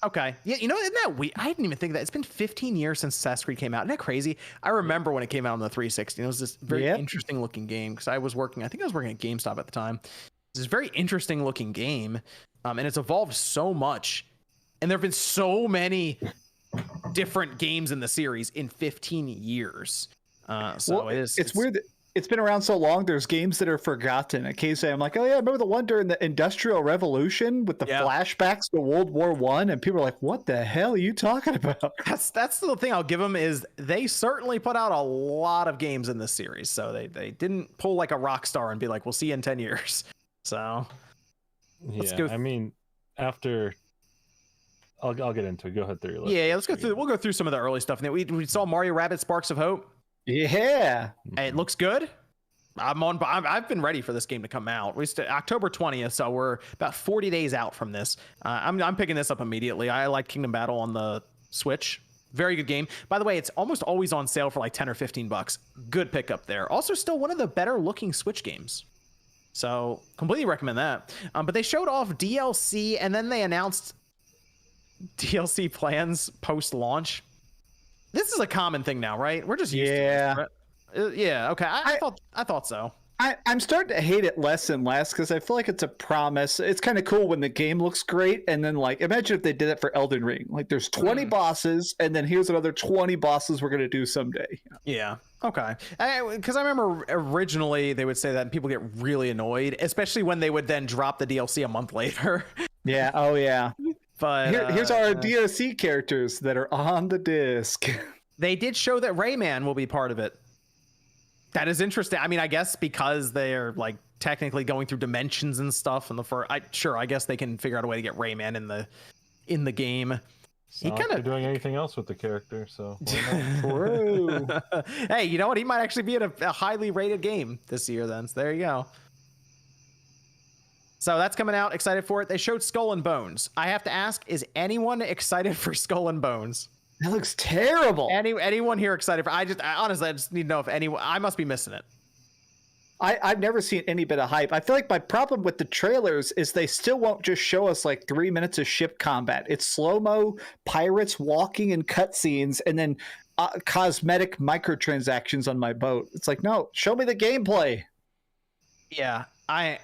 Okay. Yeah, isn't that weird? I didn't even think of that. It's been 15 years since Assassin's Creed came out. Isn't that crazy? I remember when it came out on the 360. It was this very interesting looking game because I think I was working at GameStop at the time. It's this very interesting looking game, and it's evolved so much. And there have been so many different games in the series in 15 years. It's
weird that it's been around so long. There's games that are forgotten. Occasionally I'm like, oh yeah, I remember the one during the Industrial Revolution with the flashbacks to World War I, and people are like, what the hell are you talking about?
That's the thing I'll give them is they certainly put out a lot of games in this series. So they didn't pull like a Rockstar and be like, we'll see you in 10 years. So let's go.
I mean, after I'll get into it. Go ahead through your list.
Yeah, let's go through. We'll go through some of the early stuff. We saw Mario Rabbids Sparks of Hope.
Yeah,
it looks good. I've been ready for this game to come out. October 20th, so we're about 40 days out from this. I'm picking this up immediately. I like Kingdom Battle on the Switch. Very good game. By the way, it's almost always on sale for like 10 or 15 bucks. Good pickup there. Also, still one of the better looking Switch games. So completely recommend that. But they showed off DLC and then they announced DLC plans post-launch. This is a common thing now, right? We're just used to this, right? Yeah, okay. I thought so.
I'm starting to hate it less and less because I feel like it's a promise. It's kind of cool when the game looks great, and then like imagine if they did it for Elden Ring. Like there's 20 bosses, and then here's another 20 bosses we're gonna do someday.
Yeah. Okay. Because I remember originally they would say that, and people get really annoyed, especially when they would then drop the DLC a month later.
Yeah. Oh yeah.
But
here's our DLC characters that are on the disc.
They did show that Rayman will be part of it. That is interesting. I mean, I guess because they're like technically going through dimensions and stuff, and I guess they can figure out a way to get Rayman in the game.
He kind of doing anything else with the character, so
true.
Hey, you know what? He might actually be in a highly rated game this year. Then so there you go. So that's coming out. Excited for it. They showed Skull and Bones. I have to ask: is anyone excited for Skull and Bones?
That looks terrible.
Anyone here excited for? I honestly just need to know if anyone. I must be missing it.
I've never seen any bit of hype. I feel like my problem with the trailers is they still won't just show us like 3 minutes of ship combat. It's slow-mo, pirates walking in cutscenes, and then cosmetic microtransactions on my boat. It's like, no, show me the gameplay.
Yeah, I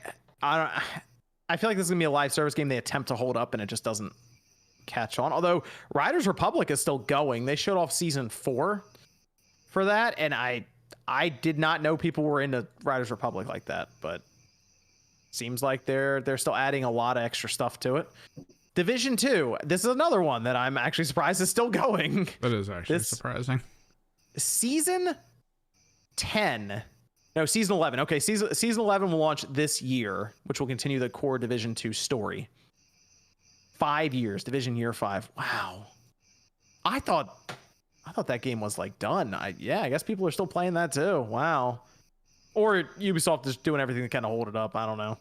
feel like this is gonna be a live service game they attempt to hold up, and it just doesn't catch on. Although Riders Republic is still going. They showed off season 4 for that, and I did not know people were into Riders Republic like that, but seems like they're still adding a lot of extra stuff to it. Division 2. This is another one that I'm actually surprised is still going.
That is actually surprising.
Season 10. No, season 11. Okay, season 11 will launch this year, which will continue the core Division 2 story. 5 years, Division Year 5. Wow. I thought that game was like done. I guess people are still playing that too. Wow. Or Ubisoft is doing everything to kind of hold it up. I don't know.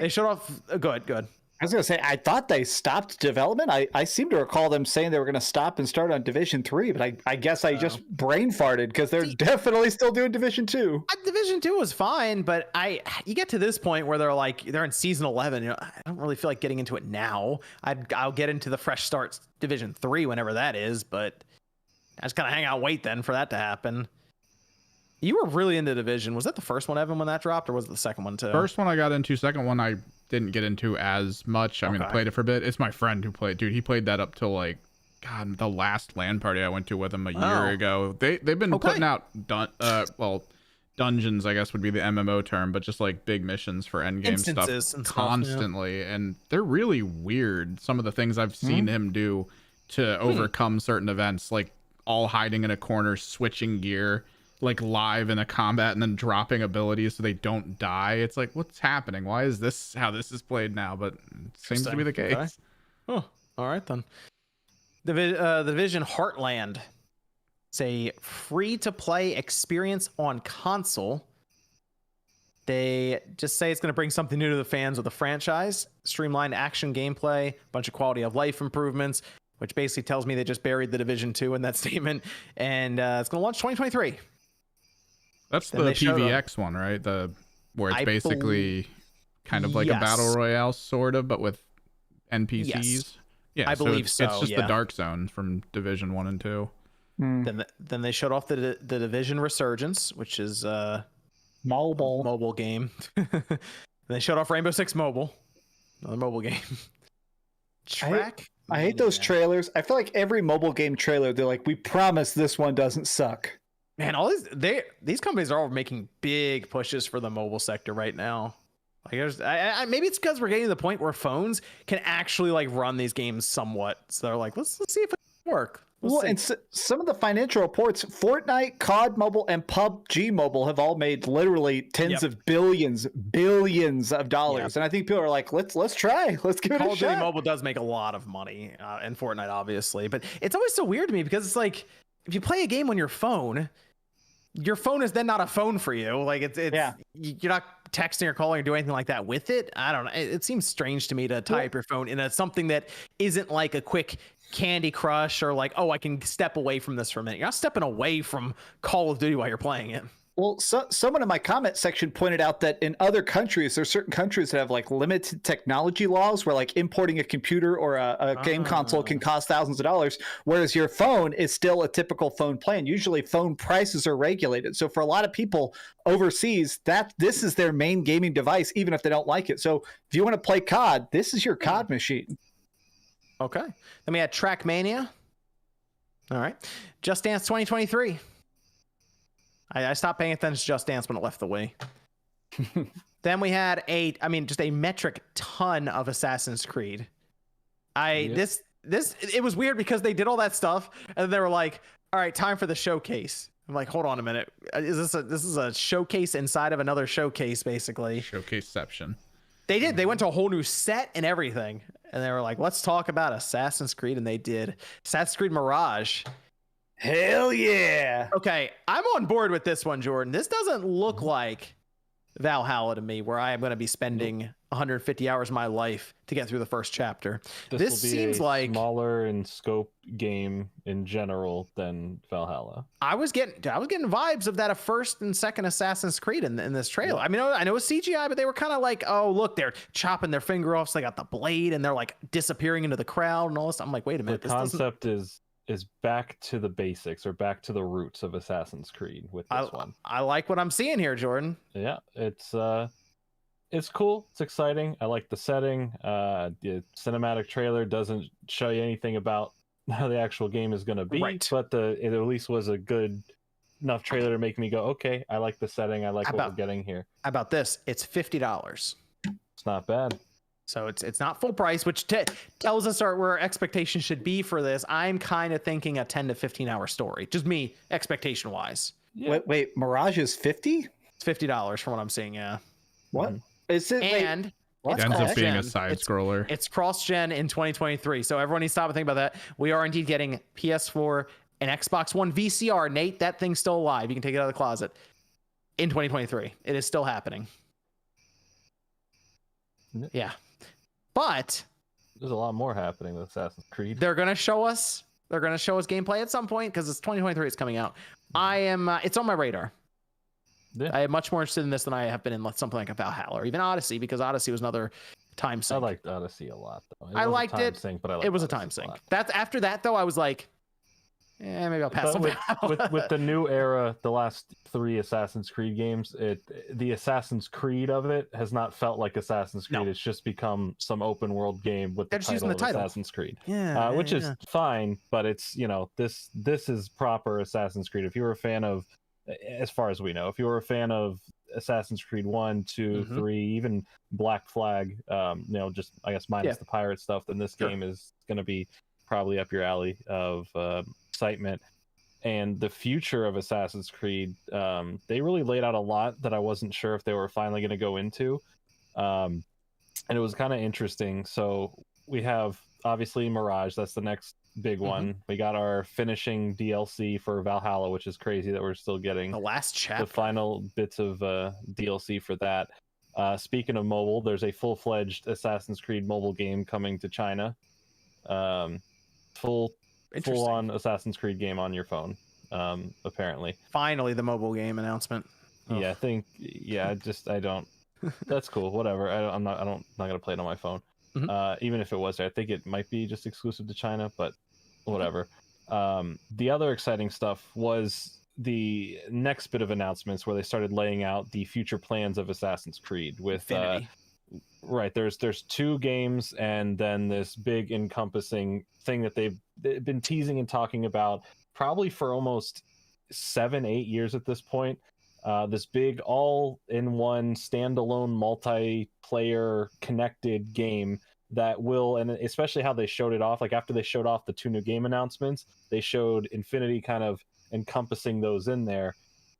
They showed off. Good.
I was going to say, I thought they stopped development. I seem to recall them saying they were going to stop and start on Division 3, but I guess I just brain farted because they're definitely still doing Division 2.
Division 2 was fine, but you get to this point where they're in season 11. I don't really feel like getting into it now. I'll get into the fresh start Division 3 whenever that is, but I just kind of hang out, wait then for that to happen. You were really into Division. Was that the first one, Evan, when that dropped, or was it the second one too?
First one I got into. Second one I didn't get into as much. I mean, I played it for a bit. It's my friend who played. Dude, he played that up till like, God, the last LAN party I went to with him a year ago. They've been putting out dungeons, I guess would be the MMO term, but just like big missions for endgame stuff constantly, and they're really weird. Some of the things I've seen him do to overcome certain events, like all hiding in a corner, switching gear, like live in a combat, and then dropping abilities so they don't die. It's like, what's happening? Why is this how this is played now? But it seems to be the case.
Okay. Oh, all right then. The Division Heartland. It's a free-to-play experience on console. They just say it's going to bring something new to the fans of the franchise. Streamlined action gameplay, a bunch of quality of life improvements, which basically tells me they just buried the Division 2 in that statement. And it's going to launch 2023.
That's the PVX one, right? Where it's basically kind of like a battle royale, sort of, but with NPCs.
Yes.
Yeah,
I believe so.
It's just
yeah.
the Dark Zone from Division 1 and 2.
Then they showed off the Division Resurgence, which is mobile game. They showed off Rainbow Six Mobile, another mobile game.
I hate those trailers. I feel like every mobile game trailer, they're like, we promise this one doesn't suck.
Man, all these companies are all making big pushes for the mobile sector right now. Like, maybe it's because we're getting to the point where phones can actually like run these games somewhat. So they're like, let's see if it can work.
And some of the financial reports, Fortnite, COD Mobile, and PUBG Mobile have all made literally tens of billions of dollars. And I think people are like, let's try. Let's give it a shot. Call of Duty
Mobile does make a lot of money, and Fortnite obviously. But it's always so weird to me because it's like, if you play a game on your phone is then not a phone for you. Like you're not texting or calling or doing anything like that with it. I don't know. It seems strange to me to tie up your phone in something that isn't like a quick Candy Crush or like, oh, I can step away from this for a minute. You're not stepping away from Call of Duty while you're playing it.
Well, someone in my comment section pointed out that in other countries, there's certain countries that have like limited technology laws where like importing a computer or a game console can cost thousands of dollars, whereas your phone is still a typical phone plan. Usually phone prices are regulated. So for a lot of people overseas, this is their main gaming device, even if they don't like it. So if you want to play COD, this is your COD machine.
Okay. Then we had Trackmania. All right. Just Dance 2023. I stopped paying attention to Just Dance when it left the Wii. Then we had just a metric ton of Assassin's Creed. It was weird because they did all that stuff and they were like, all right, time for the showcase. I'm like, hold on a minute. This is a showcase inside of another showcase, basically.
Showcaseception.
They did. They went to a whole new set and everything. And they were like, let's talk about Assassin's Creed. And they did. Assassin's Creed Mirage.
Hell yeah.
Okay, I'm on board with this one, Jordan. This doesn't look like Valhalla to me, where I am going to be spending 150 hours of my life to get through the first chapter. This seems like
smaller in scope game in general than Valhalla.
I was getting vibes of that first and second Assassin's Creed in this trailer. I mean, I know it's CGI, but they were kind of like, oh, look, they're chopping their finger off, so they got the blade, and they're like disappearing into the crowd and all this. I'm like, wait a minute.
The concept is back to the basics or back to the roots of Assassin's Creed with this one.
I like what I'm seeing here, Jordan.
Yeah, it's cool. It's exciting. I like the setting. The cinematic trailer doesn't show you anything about how the actual game is going to be, but it at least was a good enough trailer to make me go, okay, I like the setting. I like what we're getting here.
How about this? It's $50.
It's not bad.
So it's not full price, which tells us where our expectations should be for this. I'm kind of thinking a 10 to 15 hour story. Just me, expectation wise.
Yeah. Wait, Mirage is 50?
It's $50 from what I'm seeing, yeah.
What? Is it?
And
it ends up being a side scroller.
It's cross-gen in 2023. So everyone needs to stop and think about that. We are indeed getting PS4 and Xbox One VCR. Nate, that thing's still alive. You can take it out of the closet. In 2023. It is still happening. Yeah. But
there's a lot more happening with Assassin's Creed.
They're gonna show us gameplay at some point because it's 2023. It's coming out. It's on my radar. Yeah. I am much more interested in this than I have been in something like a Valhalla or even Odyssey, because Odyssey was another time sink.
I liked Odyssey a lot, though.
I liked it.
But
it was a time sink. That's after that, though. I was like, maybe I'll pass on
with the new era. The last 3 Assassin's Creed games, the Assassin's Creed of it has not felt like Assassin's Creed. No. It's just become some open world game with the title of Assassin's Creed.
Yeah,
which is fine, but it's this is proper Assassin's Creed. If you were a fan of, as far as we know, if you were a fan of Assassin's Creed 1, 2, 3, even Black Flag, just I guess minus the pirate stuff, then this game is going to be probably up your alley of excitement. And the future of Assassin's Creed, they really laid out a lot that I wasn't sure if they were finally going to go into, and it was kind of interesting. So we have obviously Mirage, that's the next big one. We got our finishing DLC for Valhalla, which is crazy that we're still getting
the last chapter,
the final bits of DLC for that. Speaking of mobile, there's a full-fledged Assassin's Creed mobile game coming to China. Full-on Assassin's Creed game on your phone, apparently.
Finally, the mobile game announcement.
Yeah, I don't. That's cool. Whatever. I'm not gonna play it on my phone. even if it was there. I think it might be just exclusive to China, but whatever. The other exciting stuff was the next bit of announcements where they started laying out the future plans of Assassin's Creed with right, there's 2 games and then this big encompassing thing that they've been teasing and talking about probably for almost 7-8 years at this point. This big all-in-one standalone multiplayer connected game that will, and especially how they showed it off, like after they showed off the 2 new game announcements, they showed Infinity kind of encompassing those in there,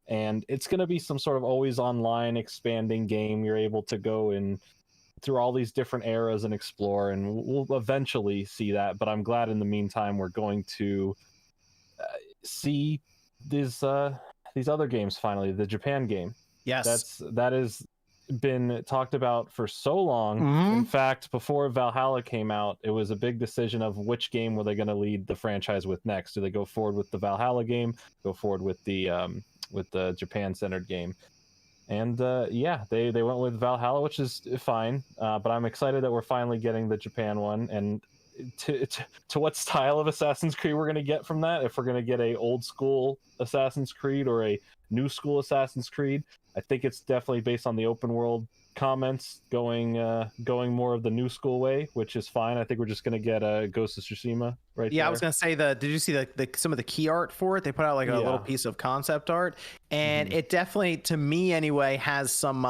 and it's going to be some sort of always online expanding game. You're able to go in through all these different eras and explore, and we'll eventually see that, but I'm glad in the meantime we're going to see these other games finally. The Japan game,
Yes,
that has been talked about for so long. In fact, before Valhalla came out, it was a big decision of which game were they going to lead the franchise with next. Do they go forward with the Valhalla game, go forward with the Japan-centered game? And they went with Valhalla, which is fine, but I'm excited that we're finally getting the Japan one. And to what style of Assassin's Creed we're going to get from that, if we're going to get a old school Assassin's Creed or a new school Assassin's Creed. I think it's definitely based on the open world comments going more of the new school way, which is fine. I think we're just going to get a Ghost of Tsushima right there.
I was going to say, did you see some of the key art for it? They put out like a little piece of concept art, and it definitely, to me anyway, has some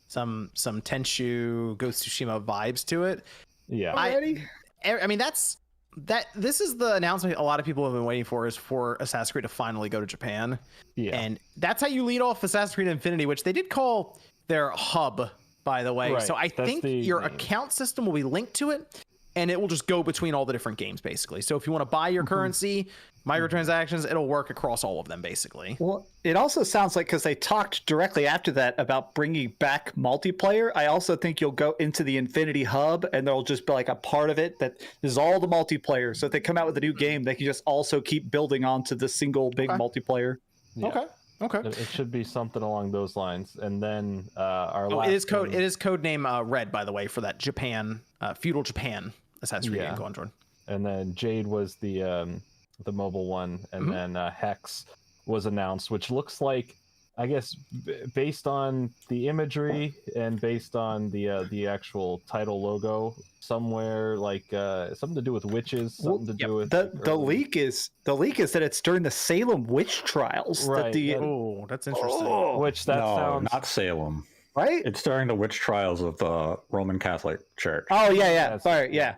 Tenchu Ghost of Tsushima vibes to it.
Yeah.
I mean, this is the announcement a lot of people have been waiting for, is for Assassin's Creed to finally go to Japan. Yeah. And that's how you lead off Assassin's Creed Infinity, which they did call their hub, by the way. Right. So I think your account system will be linked to it, and it will just go between all the different games, basically. So if you want to buy your currency, microtransactions, it'll work across all of them, basically.
Well, it also sounds like, because they talked directly after that about bringing back multiplayer, I also think you'll go into the Infinity Hub, and there'll just be like a part of it that is all the multiplayer. So if they come out with a new game, they can just also keep building onto the single big multiplayer.
Yeah.
Okay.
It should be something along those lines. And then last
it is code name Red, by the way, for that Japan feudal Japan Assassin's Creed game. Go on, Jordan.
And then Jade was the mobile one, and then Hex was announced, which looks like, I guess, based on the imagery and based on the actual title logo, somewhere like something to do with witches, something to do with
the leak is that it's during the Salem witch trials.
Right.
That's interesting.
Which sounds
not Salem.
Right?
It's during the witch trials of the Roman Catholic Church.
Oh yeah. Sorry, yeah.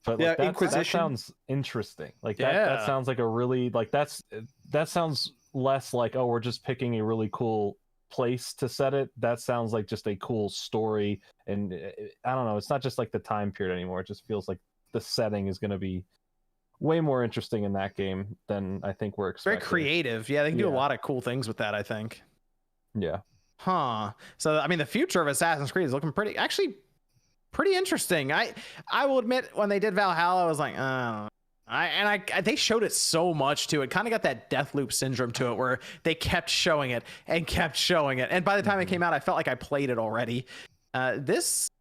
But like, that sounds interesting. Like that sounds like a really, like that sounds less like, oh, we're just picking a really cool place to set it. That sounds like just a cool story, and I don't know, it's not just like the time period anymore. It just feels like the setting is going to be way more interesting in that game than I think we're expecting.
Very creative. Yeah, they can do a lot of cool things with that, I think.
Yeah.
So I mean, the future of Assassin's Creed is looking pretty interesting. I will admit, when they did Valhalla, I was like, they showed it so much too. It kind of got that Deathloop syndrome to it, where they kept showing it and kept showing it, and by the time it came out, I felt like I played it already. This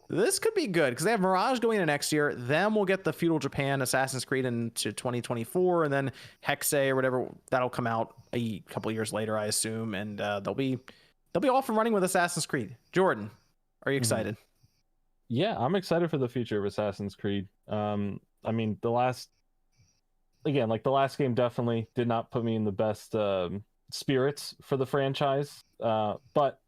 could be good, because they have Mirage going into next year. Then we'll get the feudal Japan Assassin's Creed into 2024, and then Hexe or whatever, that'll come out a couple years later, I assume, and they'll be off and running with Assassin's Creed. Jordan, are you excited?
Yeah, I'm excited for the future of Assassin's Creed. I mean, the last game definitely did not put me in the best spirits for the franchise, but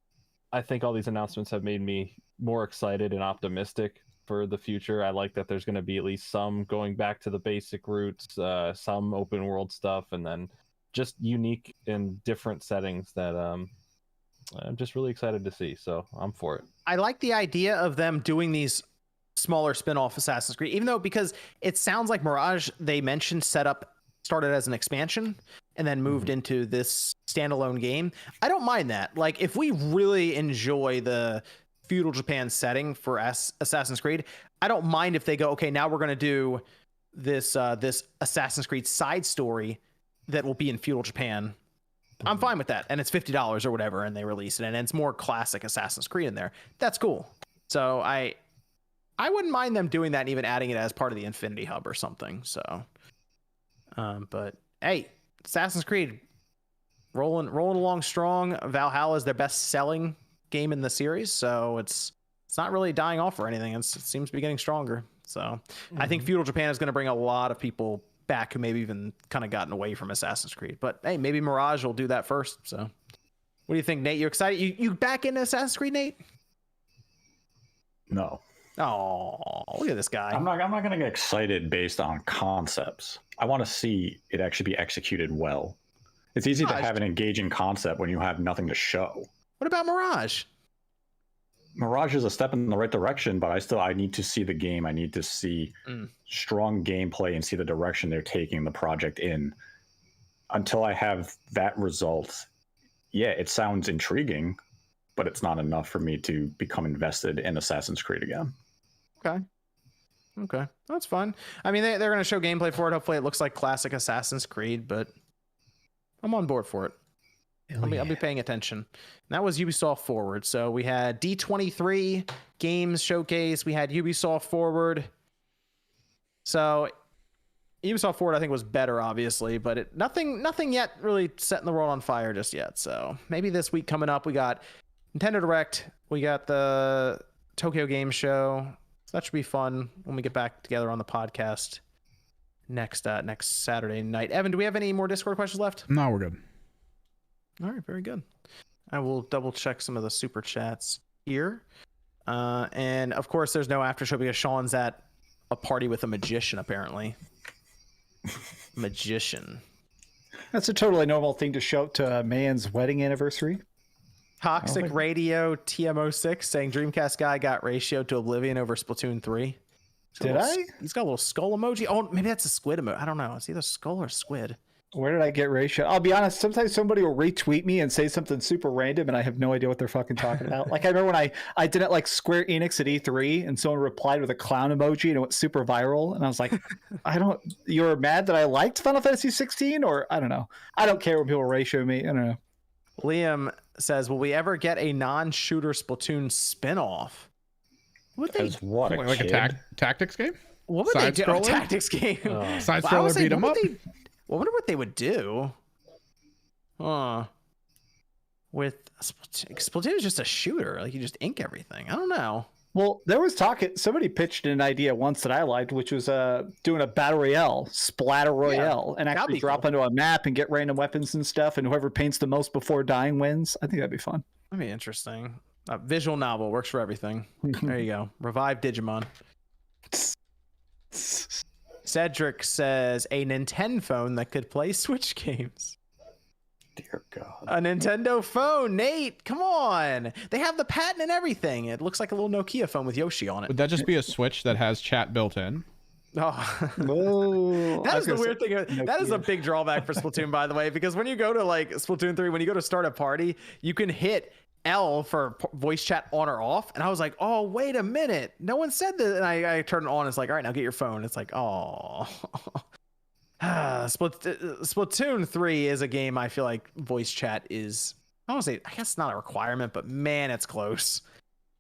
I think all these announcements have made me more excited and optimistic for the future. I like that there's going to be at least some going back to the basic roots, some open world stuff, and then just unique and different settings that I'm just really excited to see. So I'm for it.
I like the idea of them doing these smaller spin-off Assassin's Creed, even though, because it sounds like Mirage, they mentioned started as an expansion and then moved into this standalone game. I don't mind that. Like, if we really enjoy the feudal Japan setting for Assassin's Creed, I don't mind if they go, okay, now we're going to do this Assassin's Creed side story that will be in feudal Japan. I'm fine with that, and it's $50 or whatever, and they release it, and it's more classic Assassin's Creed in there. That's cool. So I wouldn't mind them doing that and even adding it as part of the Infinity Hub or something. So, but hey, Assassin's Creed rolling along strong. Valhalla is their best selling game in the series, so it's not really dying off or anything. It seems to be getting stronger. So I think Feudal Japan is going to bring a lot of people back who maybe even kind of gotten away from Assassin's Creed. But hey, maybe Mirage will do that first. So what do you think, Nate? You excited? You back into Assassin's Creed, Nate?
No.
Oh, look at this guy.
I'm not going to get excited based on concepts. I want to see it actually be executed well. It's easy to have an engaging concept when you have nothing to show.
What about Mirage?
Mirage is a step in the right direction, but I need to see the game. I need to see strong gameplay and see the direction they're taking the project in. Until I have that result, yeah, it sounds intriguing, but it's not enough for me to become invested in Assassin's Creed again.
Okay, that's fine. I mean, they're going to show gameplay for it. Hopefully it looks like classic Assassin's Creed, but I'm on board for it. I'll be paying attention. And that was Ubisoft Forward. So we had D23 Games Showcase. We had Ubisoft Forward. So Ubisoft Forward, I think, was better, obviously, but nothing yet really setting the world on fire just yet. So maybe this week coming up, we got Nintendo Direct. We got the Tokyo Game Show. So that should be fun when we get back together on the podcast next Saturday night. Evan, do we have any more Discord questions left?
No, we're good.
All right, very good. I will double check some of the super chats here. And of course, there's no after show because Sean's at a party with a magician, apparently. Magician.
That's a totally normal thing to show up to a man's wedding anniversary.
Toxic Radio TM06 saying Dreamcast guy got ratio to Oblivion over Splatoon 3.
Did I?
He's got a little skull emoji. Oh, maybe that's a squid emoji. I don't know. It's either skull or squid.
Where did I get ratio? I'll be honest, sometimes somebody will retweet me and say something super random and I have no idea what they're fucking talking about. Like I remember when I did it like Square Enix at E3 and someone replied with a clown emoji and it went super viral. And I was like, you're mad that I liked Final Fantasy 16 or I don't know. I don't care when people ratio me. I don't know.
Liam says, will we ever get a non-shooter Splatoon spin-off?
Like a
tactics game?
What would they do? A tactics game.
Side scroller beat 'em up.
I wonder what they would do. With Splatoon is just a shooter. Like you just ink everything. I don't know.
Well, there was talk. Somebody pitched an idea once that I liked, which was doing a battle royale, splatter royale, and actually drop onto a map and get random weapons and stuff, and whoever paints the most before dying wins. I think that'd be fun.
That'd be interesting. Visual novel works for everything. There you go. Revive Digimon. Cedric says a Nintendo phone that could play Switch games.
Dear God.
A Nintendo phone, Nate. Come on. They have the patent and everything. It looks like a little Nokia phone with Yoshi on it.
Would that just be a Switch that has chat built in?
Oh, that is the weird thing. That is a big drawback for Splatoon, by the way, because when you go to like Splatoon 3, when you go to start a party, you can hit L for voice chat on or off. And I was like, oh, wait a minute. No one said that. And I turned it on. It's like, all right, now get your phone. It's like, oh. Splatoon 3 is a game I feel like voice chat is, I don't say, I guess not a requirement, but man, it's close.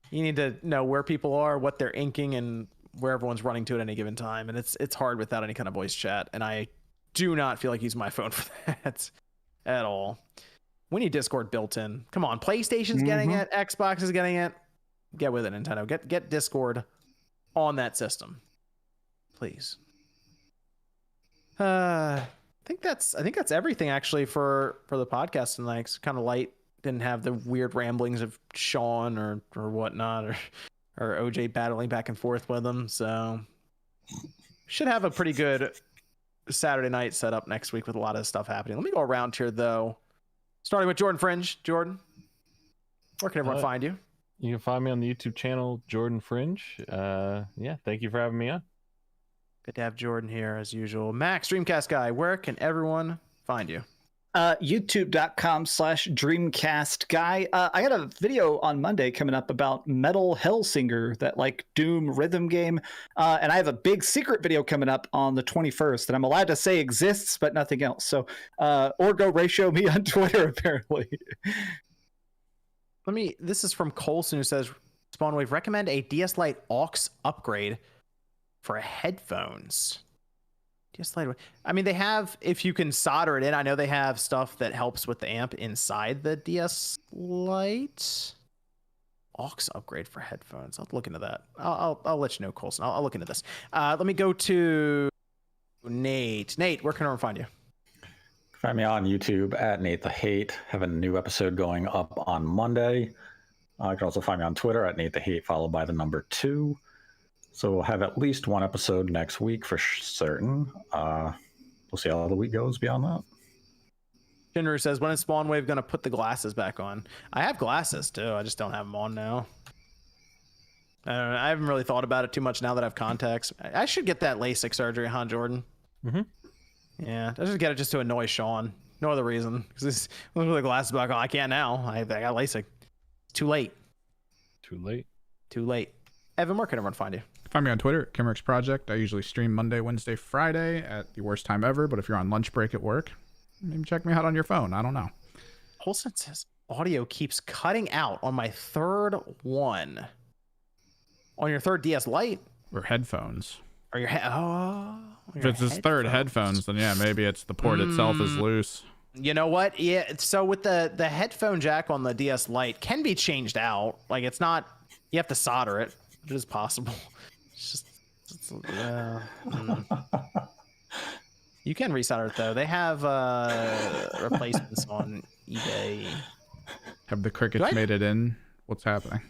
You need to know where people are, what they're inking, and where everyone's running to at any given time. And it's hard without any kind of voice chat. And I do not feel like using my phone for that at all. We need Discord built in. Come on, PlayStation's getting it. Xbox is getting it. Get with it, Nintendo. Get Discord on that system, please. I think that's everything actually for the podcast tonight. It's kind of light. Didn't have the weird ramblings of Sean or whatnot or OJ battling back and forth with them. So should have a pretty good Saturday night set up next week with a lot of stuff happening. Let me go around here though. Starting with Jordan Fringe. Jordan, where can everyone find you?
You can find me on the YouTube channel, Jordan Fringe. Thank you for having me on.
Good to have Jordan here as usual. Max, Dreamcast guy, where can everyone find you?
YouTube.com/Dreamcast guy. I got a video on Monday coming up about Metal Hellsinger, that like Doom rhythm game. And I have a big secret video coming up on the 21st that I'm allowed to say exists, but nothing else. So, or go ratio me on Twitter, apparently.
This is from Colson, who says, Spawnwave, recommend a DS Lite aux upgrade for headphones. DS Lite. I mean, they have, if you can solder it in, I know they have stuff that helps with the amp inside the DS Lite. Aux upgrade for headphones. I'll look into that. I'll let you know, Colson. I'll look into this. Let me go to Nate. Nate, where can everyone find you?
Find me on YouTube at Nate the Hate. Have a new episode going up on Monday. You can also find me on Twitter at Nate the Hate, followed by the number 2. So we'll have at least one episode next week for certain. We'll see how the week goes beyond that.
Shinru says, when is Spawnwave going to put the glasses back on? I have glasses too. I just don't have them on now. I don't know. I haven't really thought about it too much now that I have contacts. I should get that LASIK surgery, huh, Jordan?
Mm-hmm.
Yeah, I should get it just to annoy Sean. No other reason. Because look with the glasses back on. I can't now. I got LASIK. It's too late.
Too late.
Too late. Evan, where can everyone find you?
Find me on Twitter at Kimmerix Project. I usually stream Monday, Wednesday, Friday at the worst time ever. But if you're on lunch break at work, maybe check me out on your phone. I don't know.
Colson says audio keeps cutting out on my third one. On your third DS Lite?
Or headphones.
Or your
If it's his third headphones, then yeah, maybe it's the port itself is loose.
You know what? Yeah. So with the headphone jack on the DS Lite can be changed out. Like it's not. You have to solder it. It is possible. It's just. You can resolder it though. They have replacements on eBay.
Have the crickets made it in? What's happening?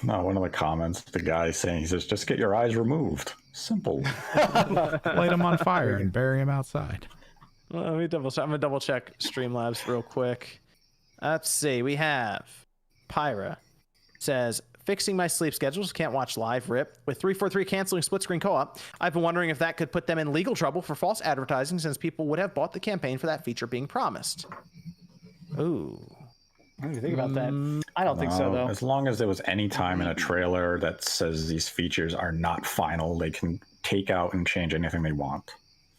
No, one of the comments, the guy saying, he says, just get your eyes removed. Simple.
Light them on fire and bury them outside.
Well, let me double check. I'm gonna double check Streamlabs real quick. Let's see. We have Pyra says, fixing my sleep schedules, can't watch live, rip. With 343 canceling split screen co-op, I've been wondering if that could put them in legal trouble for false advertising, since people would have bought the campaign for that feature being promised. Ooh.
What do you think about that? I don't think so, though.
As long as there was any time in a trailer that says these features are not final, they can take out and change anything they want.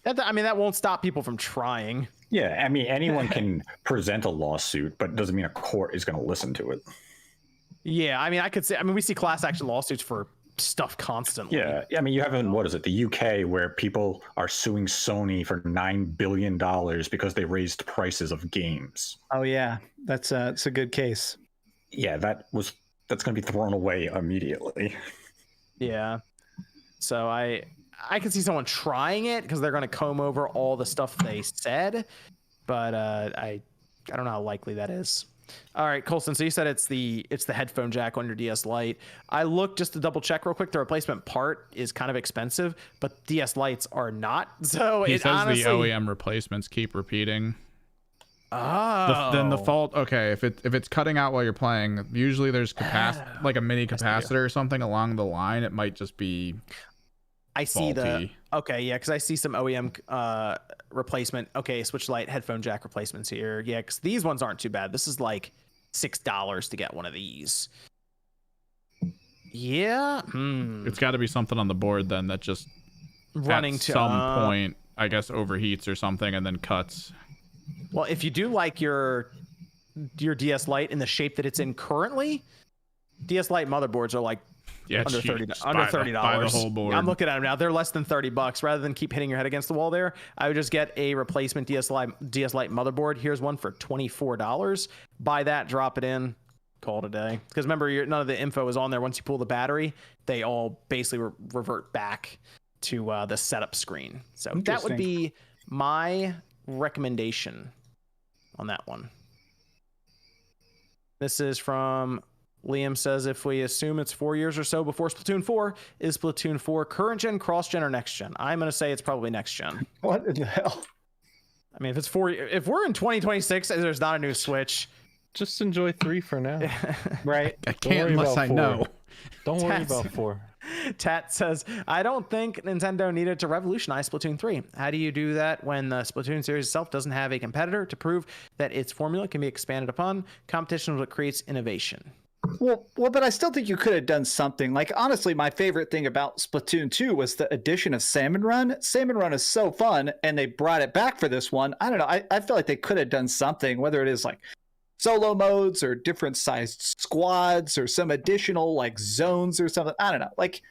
I mean, that won't stop people from trying.
Yeah, I mean, anyone can present a lawsuit, but it doesn't mean a court is going to listen to it.
Yeah, I mean, we see class action lawsuits for stuff constantly.
Yeah, I mean, you have in, what is it, the UK, where people are suing Sony for $9 billion because they raised prices of games.
Oh yeah, it's a good case.
Yeah, that's going to be thrown away immediately.
Yeah, so I can see someone trying it because they're going to comb over all the stuff they said, but I don't know how likely that is. All right, Colson, so you said it's the headphone jack on your DS Lite. I looked just to double check real quick. The replacement part is kind of expensive, but DS Lites are not. So
he
it
says
honestly,
the OEM replacements keep repeating.
Oh,
Then the fault. Okay, if it's cutting out while you're playing, usually there's like a mini capacitor or something along the line. It might just be.
I see
faulty.
because I see some OEM replacement. Okay, Switch Lite headphone jack replacements here. Yeah, because these ones aren't too bad. This is like $6 to get one of these. Yeah,
It's got to be something on the board then that just
running
at
to
some point, I guess, overheats or something and then cuts.
Well, if you do like your DS Lite in the shape that it's in currently, DS Lite motherboards are like under $30.
Buy the whole board.
I'm looking at them now. They're less than $30. Rather than keep hitting your head against the wall there, I would just get a replacement DS Lite motherboard. Here's one for $24. Buy that, drop it in, call it a day. Because remember, none of the info is on there. Once you pull the battery, they all basically revert back to the setup screen. So that would be my recommendation on that one. This is from Liam. Says, if we assume it's 4 years or so before Splatoon 4, is Splatoon 4 current gen, cross gen, or next gen? I'm going to say it's probably next gen.
What in the hell?
I mean, if we're in 2026 and there's not a new Switch,
just enjoy 3 for now.
Right?
I can't unless I know.
Don't worry about 4.
Tat says, I don't think Nintendo needed to revolutionize Splatoon 3. How do you do that when the Splatoon series itself doesn't have a competitor to prove that its formula can be expanded upon? Competition is what creates innovation.
Well, but I still think you could have done something. Like, honestly, my favorite thing about Splatoon 2 was the addition of Salmon Run. Salmon Run is so fun, and they brought it back for this one. I don't know. I feel like they could have done something, whether it is like solo modes or different sized squads or some additional like zones or something. I don't know, like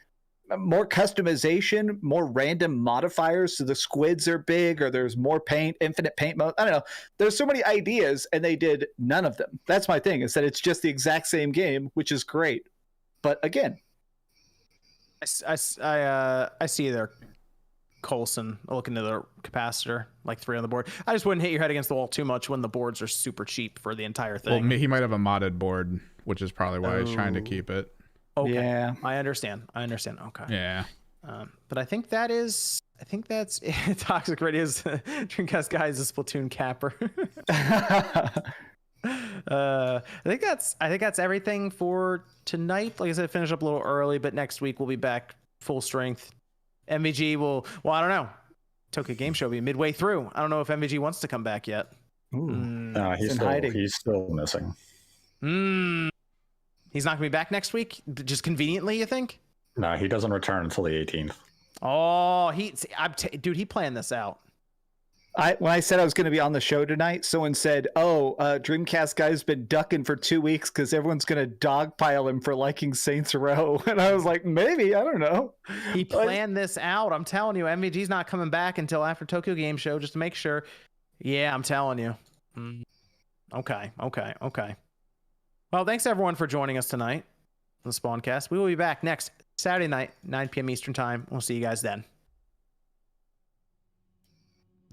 more customization, more random modifiers, so the squids are big, or there's more paint, infinite paint mode. I don't know, there's so many ideas and they did none of them. That's my thing, is that it's just the exact same game, which is great. But again,
I see there, Coulson, looking to the capacitor, like 3 on the board. I just wouldn't hit your head against the wall too much when the boards are super cheap for the entire thing.
Well, he might have a modded board, which is probably why he's trying to keep it.
Okay.
Yeah,
I understand. Okay.
Yeah.
But I think that's it. Toxic Radio's Dreamcast guy is a Splatoon capper. I think that's everything for tonight. Like I said, finish up a little early, but next week we'll be back full strength. MVG will, well, I don't know. Tokyo Game Show will be midway through. I don't know if MVG wants to come back yet.
He's still missing.
He's not gonna be back next week, just conveniently, you think?
No, he doesn't return until the 18th.
Oh, dude, he planned this out.
When I said I was going to be on the show tonight, someone said, Dreamcast guy's been ducking for 2 weeks because everyone's going to dogpile him for liking Saints Row. And I was like, maybe, I don't know.
He planned this out. I'm telling you, MVG's not coming back until after Tokyo Game Show, just to make sure. Yeah, I'm telling you. Okay. Well, thanks everyone for joining us tonight on the Spawncast. We will be back next Saturday night, 9 p.m. Eastern Time. We'll see you guys then.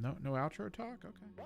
No outro talk? Okay.